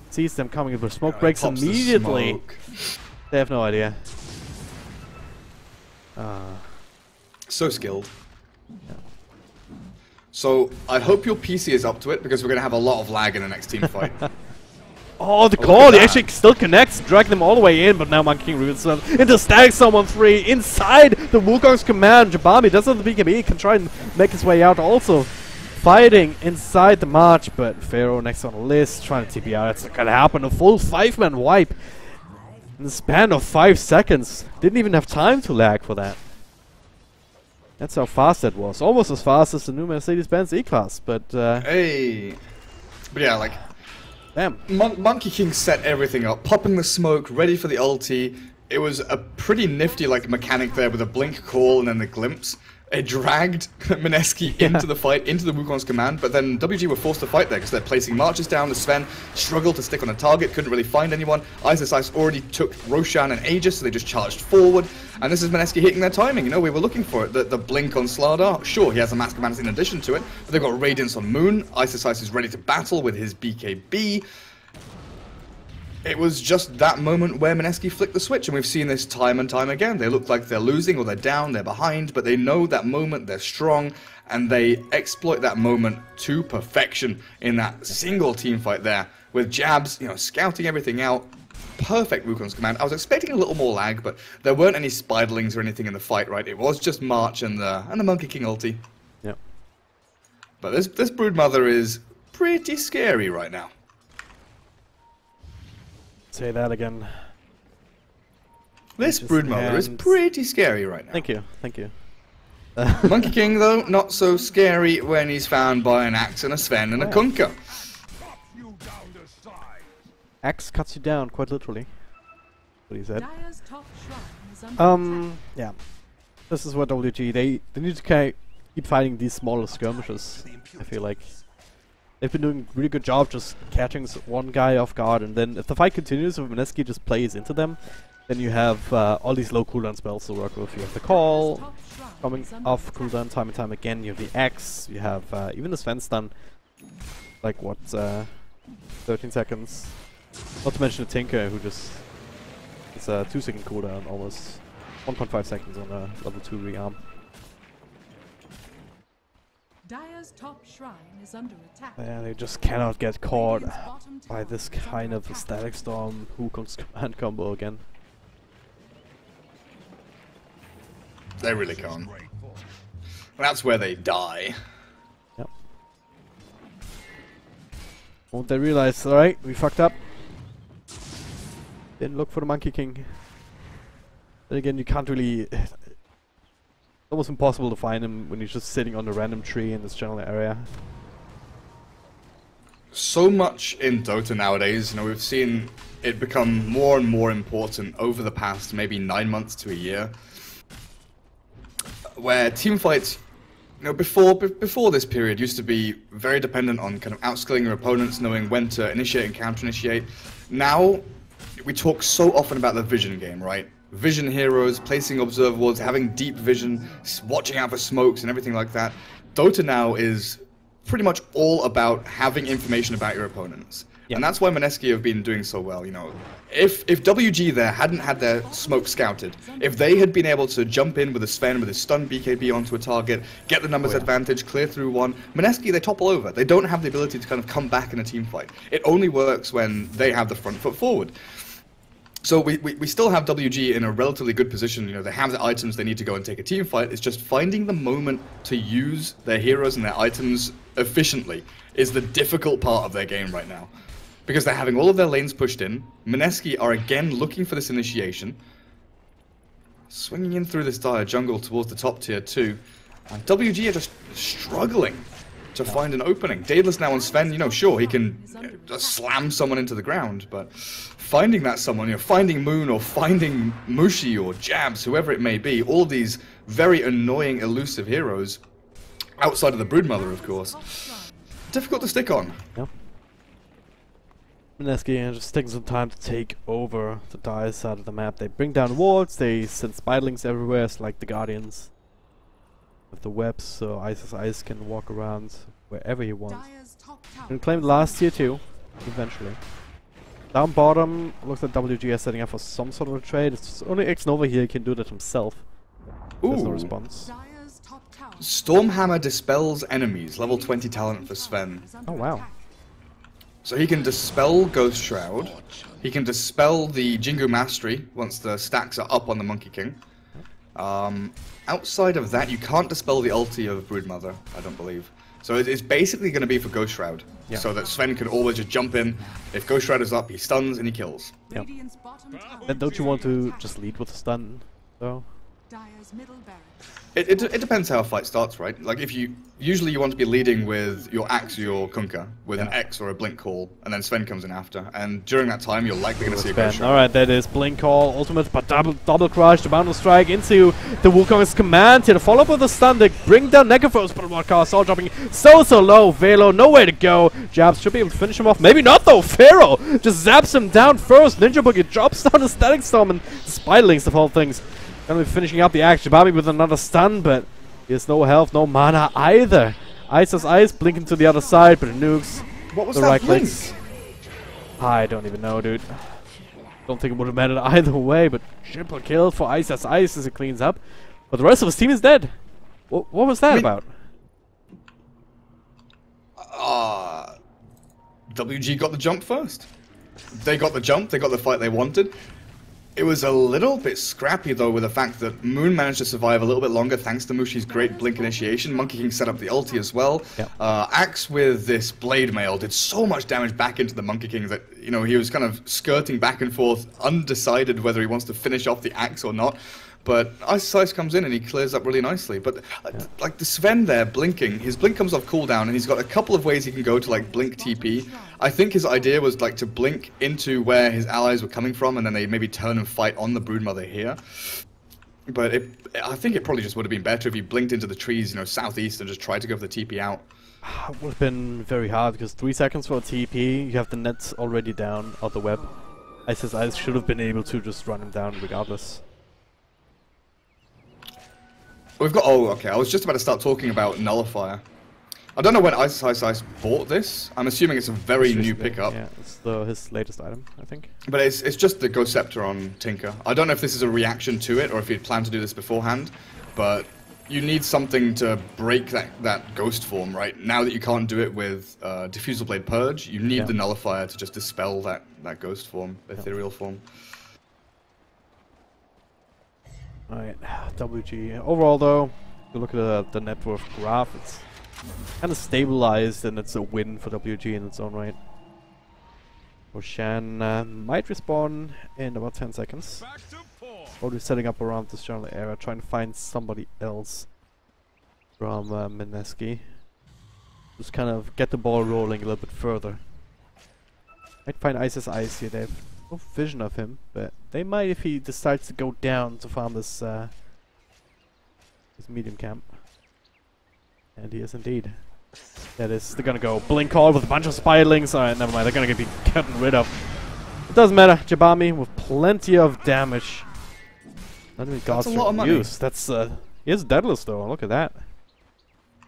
Sees them coming with smoke breaks immediately. They have no idea. So skilled. Yeah. So, I hope your PC is up to it, because we're going to have a lot of lag in the next team fight. Oh, the call! He actually still connects, drag them all the way in, but now Monkey King reveals them into Stag Summon 3 inside the Wukong's command. Jabami does have the BKB, can try and make his way out also. Fighting inside the march, but Pharaoh next on the list, trying to TP out. It's not gonna happen. A full 5-man wipe in the span of 5 seconds. Didn't even have time to lag for that. That's how fast that was. Almost as fast as the new Mercedes-Benz E-Class, but hey. But yeah, like, damn. Monkey King set everything up, popping the smoke, ready for the ulti. It was a pretty nifty like mechanic there with a blink call and then the glimpse. It dragged Mineski into the fight, into the Wukong's command, but then WG were forced to fight there because they're placing marches down. The Sven struggled to stick on a target, couldn't really find anyone. Isis Ice already took Roshan and Aegis, so they just charged forward. And this is Mineski hitting their timing. You know, we were looking for it. The blink on Slardar, sure, he has a Mask Command in addition to it, but they've got Radiance on Moon. Isis Ice is ready to battle with his BKB. It was just that moment where Mineski flicked the switch, and we've seen this time and time again. They look like they're losing, or they're down, they're behind, but they know that moment, they're strong, and they exploit that moment to perfection in that single team fight there, with jabs, you know, scouting everything out. Perfect Wukong's command. I was expecting a little more lag, but there weren't any Spiderlings or anything in the fight, right? It was just March and the Monkey King ulti. Yep. But this Broodmother is pretty scary right now. Say that again. This Broodmother is pretty scary right now. Thank you, thank you. Monkey King, though, not so scary when he's found by an axe and a Sven and a Kunkka. Axe cuts you down, quite literally. What he said. Yeah. This is what WG, they need to keep fighting these smaller skirmishes, I feel like. They've been doing a really good job just catching one guy off guard, and then if the fight continues, if Mineski just plays into them, then you have all these low cooldown spells to work with. You have the call coming off cooldown time and time again, you have the X, you have even the Sven stun. Like what, 13 seconds. Not to mention the Tinker, who just... It's a 2-second cooldown, almost 1.5 seconds on a level 2 rearm. Dire's top shrine is under attack. Yeah, they just cannot get caught by this kind of a Static Storm Wukong's command combo again. They really can't. That's where they die. Yep. Won't they realize, alright, we fucked up. Didn't look for the Monkey King. Then again, you can't really... It's almost impossible to find him when he's just sitting on a random tree in this general area. So much in Dota nowadays, you know, we've seen it become more and more important over the past maybe 9 months to a year. Where teamfights, you know, before this period used to be very dependent on kind of outskilling your opponents, knowing when to initiate and counter-initiate. Now, we talk so often about the vision game, right? Vision heroes, placing observer wards, having deep vision, watching out for smokes and everything like that. Dota now is pretty much all about having information about your opponents. Yep. And that's why Mineski have been doing so well, you know. If WG there hadn't had their smoke scouted, if they had been able to jump in with a Sven with his stun BKB onto a target, get the numbers advantage, clear through one, Mineski, they topple over. They don't have the ability to kind of come back in a team fight. It only works when they have the front foot forward. So we still have WG in a relatively good position. You know, they have the items they need to go and take a team fight. It's just finding the moment to use their heroes and their items efficiently is the difficult part of their game right now. Because they're having all of their lanes pushed in. Mineski are again looking for this initiation. Swinging in through this dire jungle towards the top tier 2. And WG are just struggling to find an opening. Daedalus now on Sven, you know, sure, he can just slam someone into the ground, but finding that someone, you know, finding Moon or finding Mushi or Jabs, whoever it may be, all these very annoying, elusive heroes, outside of the Broodmother, of course, difficult to stick on. Yep. Mineski just taking some time to take over the Dire side of the map. They bring down walls, they send spiderlings everywhere, it's like the Guardians. With the webs, so Ice can walk around wherever he wants. And claim the last tier 2, eventually. Down bottom, looks like WG is setting up for some sort of a trade. It's only X-Nova here can do that himself. There's no response. Stormhammer dispels enemies, level 20 talent for Sven. Oh wow. So he can dispel Ghost Shroud, he can dispel the Jingu Mastery once the stacks are up on the Monkey King. Outside of that, you can't dispel the ulti of Broodmother, I don't believe. So it's basically going to be for Ghost Shroud, so that Sven can always just jump in. If Ghost Shroud is up, he stuns and he kills. Yep. Then don't you want to just lead with a stun, though? It depends how a fight starts, right? Like if usually you want to be leading with your Axe or your Kunkka, with an X or a Blink Call, and then Sven comes in after. And during that time, you're likely going to see a Ghost Shroud. Alright, that is Blink Call, ultimate, but double crush, the boundary strike into the Wukong's command here. The follow-up with the stun, they bring down Necrophos, but Wadcast all dropping so low. Velo, nowhere to go. Jabs should be able to finish him off. Maybe not though. Pharaoh just zaps him down first. Ninja Boogie drops down the Static Storm, and spiderlings of all things. Gonna be finishing up the action. Bobby with another stun, but he has no health, no mana either. Ice as Ice, blinking to the other side, but it nukes. What was the that right blink? clicks. I don't even know, dude. Don't think it would have mattered either way, but triple kill for Ice as it cleans up. But the rest of his team is dead. What was that about? WG got the jump first. They got the jump, they got the fight they wanted. It was a little bit scrappy though with the fact that Moon managed to survive a little bit longer thanks to Mushi's great blink initiation. Monkey King set up the ulti as well. Yep. Axe with this Blade Mail did so much damage back into the Monkey King that, you know, he was kind of skirting back and forth, undecided whether he wants to finish off the Axe or not. But Ice comes in and he clears up really nicely. But like the Sven there blinking, his blink comes off cooldown and he's got a couple of ways he can go to like blink TP. I think his idea was like to blink into where his allies were coming from and then they maybe turn and fight on the Broodmother here. But I think it probably just would have been better if he blinked into the trees, you know, southeast and just tried to go for the TP out. It would have been very hard because 3 seconds for a TP, you have the nets already down out the web. Ice should have been able to just run him down regardless. We've got, oh, okay, I was just about to start talking about Nullifier. I don't know when Ice bought this. I'm assuming it's a very new recently, pickup. Yeah, it's his latest item, I think. But it's just the Ghost Scepter on Tinker. I don't know if this is a reaction to it or if he'd planned to do this beforehand, but you need something to break that ghost form, right? Now that you can't do it with Diffusal Blade Purge, you need the Nullifier to just dispel that ghost form, ethereal form. Alright, WG. Overall though, if you look at the net worth graph, it's kind of stabilized and it's a win for WG in its own right. Roshan might respawn in about 10 seconds. Probably setting up around this general area, trying to find somebody else from Mineski. Just kind of get the ball rolling a little bit further. Might find Ice here. They have no vision of him, but they might if he decides to go down to farm this medium camp. And he is indeed. That is, they're gonna go Blink Call with a bunch of Spiderlings. Alright, never mind, they're gonna be gotten rid of. It doesn't matter, Jabami with plenty of damage. Not even That's a lot of money. Use. That's he is deadless though, look at that.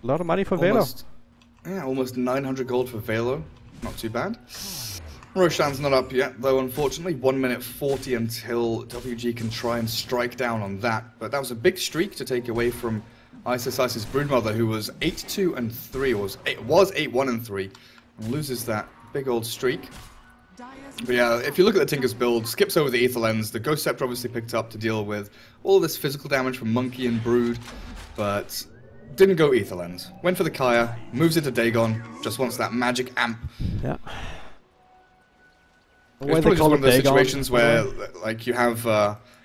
A lot of money for Velo. Yeah, almost 900 gold for Velo. Not too bad. Roshan's not up yet, though, unfortunately. 1 minute 40 until WG can try and strike down on that. But that was a big streak to take away from Ice's Broodmother, who was 8-2 and 3, or was 8-1 and 3, and loses that big old streak. But yeah, if you look at the Tinker's build, skips over the Aether Lens, the Ghost Scepter obviously picked up to deal with all this physical damage from Monkey and Brood, but didn't go Aether Lens. Went for the Kaya, moves into Dagon, just wants that magic amp. Yeah. It's probably just one of those situations where, like, you have,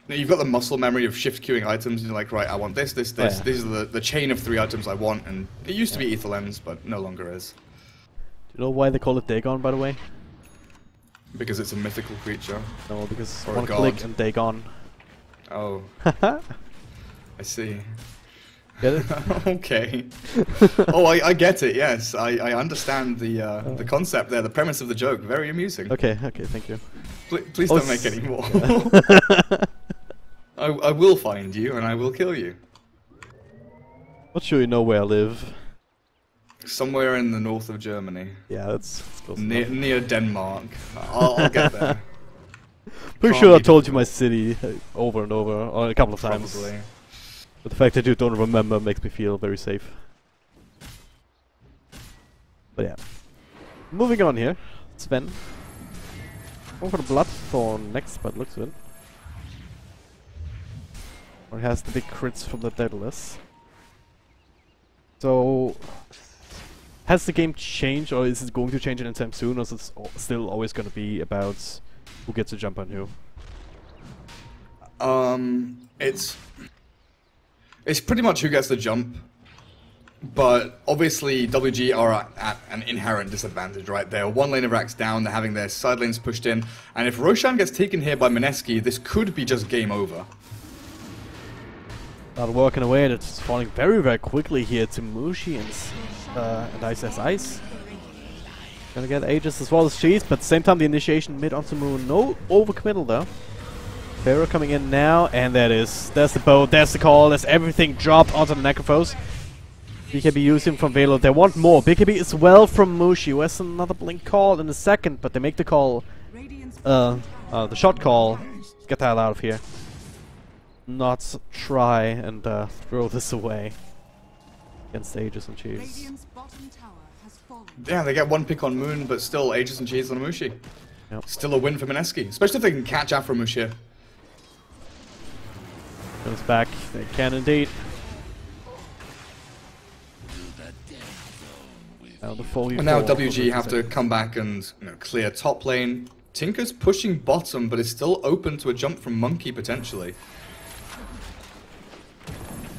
you've got the muscle memory of shift queuing items, and you're like, right, I want this, this, this. These are the chain of 3 items I want, and it used to be Aether Lens, but no longer is. Do you know why they call it Dagon, by the way? Because it's a mythical creature. No, because or one click and Dagon. Oh. I see. Get it? Okay. Oh, I get it, yes. I understand the concept there, the premise of the joke. Very amusing. Okay, thank you. Please don't make any more. I will find you and I will kill you. Not sure you know where I live. Somewhere in the north of Germany. Yeah, that's close near Denmark. I'll get there. Pretty sure I told you my city over and over, or a couple of times. Probably. But the fact that you don't remember makes me feel very safe. But yeah. Moving on here. Sven. Going for the Bloodthorn next, but looks good. Or has the big crits from the Daedalus. So, has the game changed, or is it going to change anytime soon, or is it still always going to be about who gets a jump on who? It's pretty much who gets the jump, but obviously WG are at an inherent disadvantage, right? They're 1 lane of racks down, they're having their side lanes pushed in, and if Roshan gets taken here by Mineski, this could be just game over. Not working away, and it's falling very, very quickly here to Mushi and Ice. Gonna get Aegis as well as Cheese, but at the same time the initiation mid onto Moon. No overcommittal though. Pharaoh coming in now, and there's the bow, there's the call, there's everything dropped onto the Necrophos. BKB using from Velo. They want more. BKB as well from Mushi, who has another blink call in a second, but they make the call, the shot call. Get the hell out of here. Not try and throw this away against Aegis and Cheese. Yeah, they get 1 pick on Moon, but still Aegis and Cheese on Mushi. Yep. Still a win for Mineski, especially if they can catch Afromush here. Comes back. They can indeed. And now WG have to come back and clear top lane. Tinker's pushing bottom, but is still open to a jump from Monkey potentially.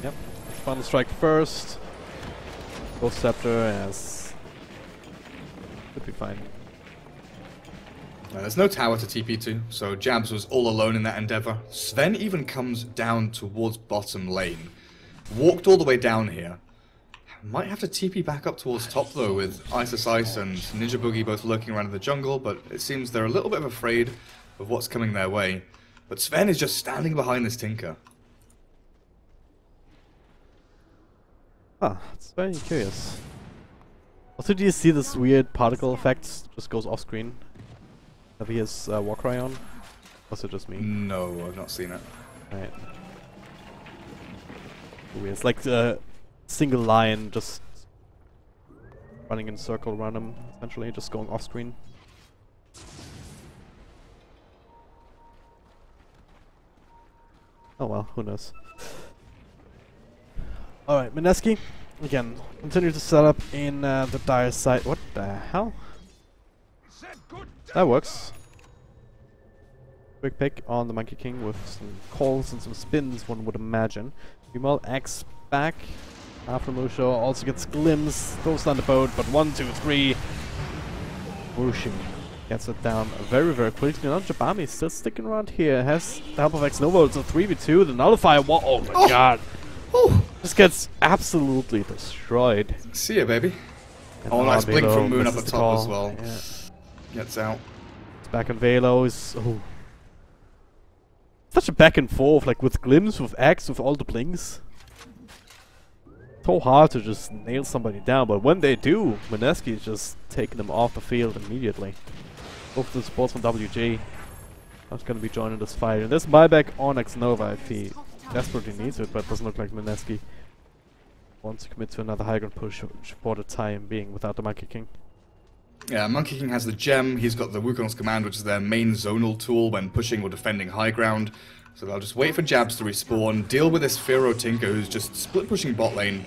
Yep. Final strike first. Ghost Scepter as could be fine. There's no tower to TP to, so Jabs was all alone in that endeavor. Sven even comes down towards bottom lane. Walked all the way down here. Might have to TP back up towards top though, with Ice and Ninja Boogie both lurking around in the jungle, but it seems they're a little bit afraid of what's coming their way. But Sven is just standing behind this Tinker. Ah, it's very curious. Also, do you see this weird particle effect? Just goes off screen. Have he has Warcry on? Or is it just me? No, I've not seen it. Right. Weird. It's like a single line just running in a circle around him, essentially, just going off screen. Oh well, who knows. Alright, Mineski. Again, continue to set up in the dire side. What the hell? That works. Quick pick on the Monkey King with some calls and some spins, one would imagine. Meanwhile, X back. After Musho also gets glimpse, goes down the boat, but 1, 2, 3. Mushi gets it down very, very quickly. Now Jabami still sticking around here. Has the help of X Nova. It's a 3v2. The nullifier wall. Oh my god. Just gets absolutely destroyed. See ya, baby. And oh, nice blink from Moon up at top as well. Yeah. Gets out. It's back on Velos. Oh. Such a back and forth, like with Glimpse, with X, with all the blinks. So hard to just nail somebody down, but when they do, Mineski is just taking them off the field immediately. Both the supports from WG. Not gonna be joining this fight. And there's buyback on X Nova if he desperately needs it, but it doesn't look like Mineski wants to commit to another high ground push for the time being without the Monkey King. Yeah, Monkey King has the gem, he's got the Wukong's command, which is their main zonal tool when pushing or defending high ground. So they'll just wait for jabs to respawn, deal with this Firo Tinker who's just split pushing bot lane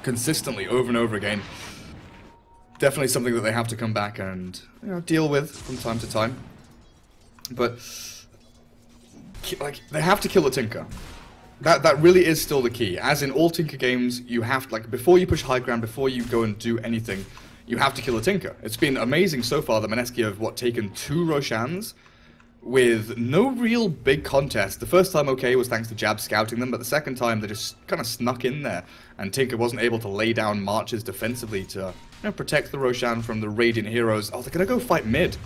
consistently over and over again. Definitely something that they have to come back and, you know, deal with from time to time. But like, they have to kill the Tinker. That really is still the key. As in all Tinker games, you have to, like, before you push high ground, before you go and do anything, you have to kill a Tinker. It's been amazing so far that Mineski have, taken 2 Roshans with no real big contest. The first time, okay, was thanks to Jab scouting them, but the second time they just kind of snuck in there, and Tinker wasn't able to lay down marches defensively to, you know, protect the Roshan from the Radiant heroes. Oh, they're gonna go fight mid.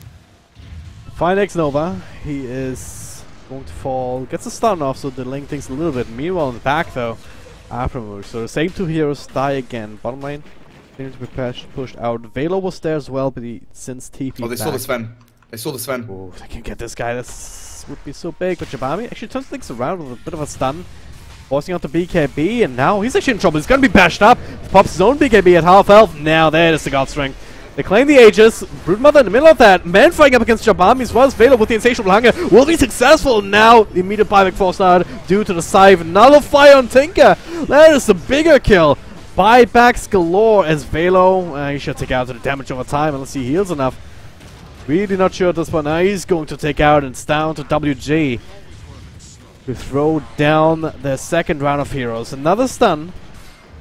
Find X Nova. He is going to fall. Gets a stun off, so delaying things a little bit. Meanwhile, in the back, though, afterwards. So the same 2 heroes die again. Bottom lane, they need to be pushed out. Velo was there as well, but he since TP. Oh, they saw the Sven. They saw the Sven. Oh, they can get this guy. This would be so big. But Jabami actually turns things around with a bit of a stun. Forcing out the BKB, and now he's actually in trouble. He's going to be bashed up. Pops his own BKB at half health. Now there is the God Strength. They claim the Aegis. Broodmother in the middle of that. Man fighting up against Jabami as well as Velo with the Insatiable Hunger. Will be successful. Now the immediate buyback forced out due to the Scythe. Nullify on Tinker. That is the bigger kill. Buybacks galore as Velo. He should take out the damage over time unless he heals enough. Really not sure at this point. Now he's going to take out, and it's down to WG to throw down the second round of heroes. Another stun,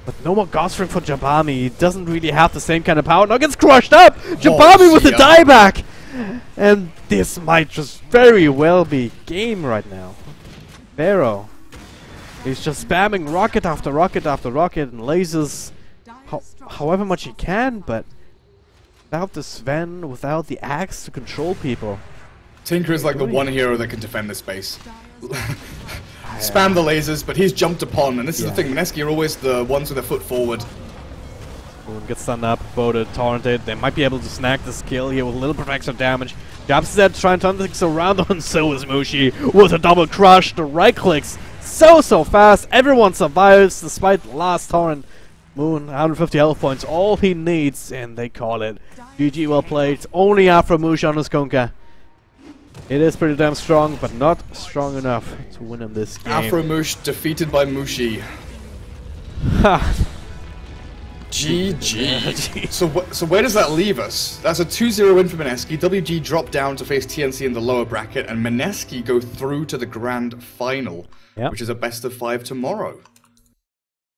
but no more Godstring for Jabami. He doesn't really have the same kind of power. Now gets crushed up. Jabami with the dieback, and this might just very well be game right now. Vero, he's just spamming rocket after rocket after rocket and lasers however much he can, but without the Sven, without the axe to control people. Tinker is like the one hero that can defend this space. Spam the lasers, but he's jumped upon, and this is the thing, Mineski are always the ones with their foot forward. Boom, gets stunned up, voted, torrented. They might be able to snag this kill here with a little bit of extra damage. Jabs is trying to turn things around, and so is Mushi with a double crush. The right clicks so fast. Everyone survives despite the last torrent. Moon, 150 health points, all he needs, and they call it. GG, well played. Only after Mushi on his Konka. It is pretty damn strong, but not strong enough to win in this game. Afro-Mush defeated by Mushi. Ha! GG. So where does that leave us? That's a 2-0 win for Mineski. WG drop down to face TNC in the lower bracket, and Mineski go through to the grand final, which is a best of 5 tomorrow.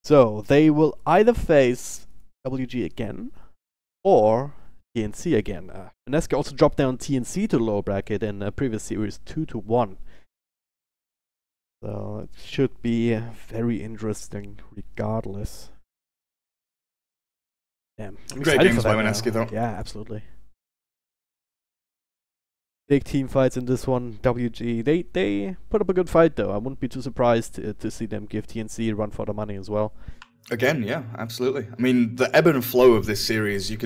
So they will either face WG again, or TNC again. Mineski also dropped down TNC to the lower bracket in a previous series 2-1. So it should be very interesting regardless. Damn. Great games by Mineski though. Yeah, absolutely. Big team fights in this one. WG, they put up a good fight though. I wouldn't be too surprised to see them give TNC a run for the money as well. Again, yeah, absolutely. I mean, the ebb and flow of this series, you could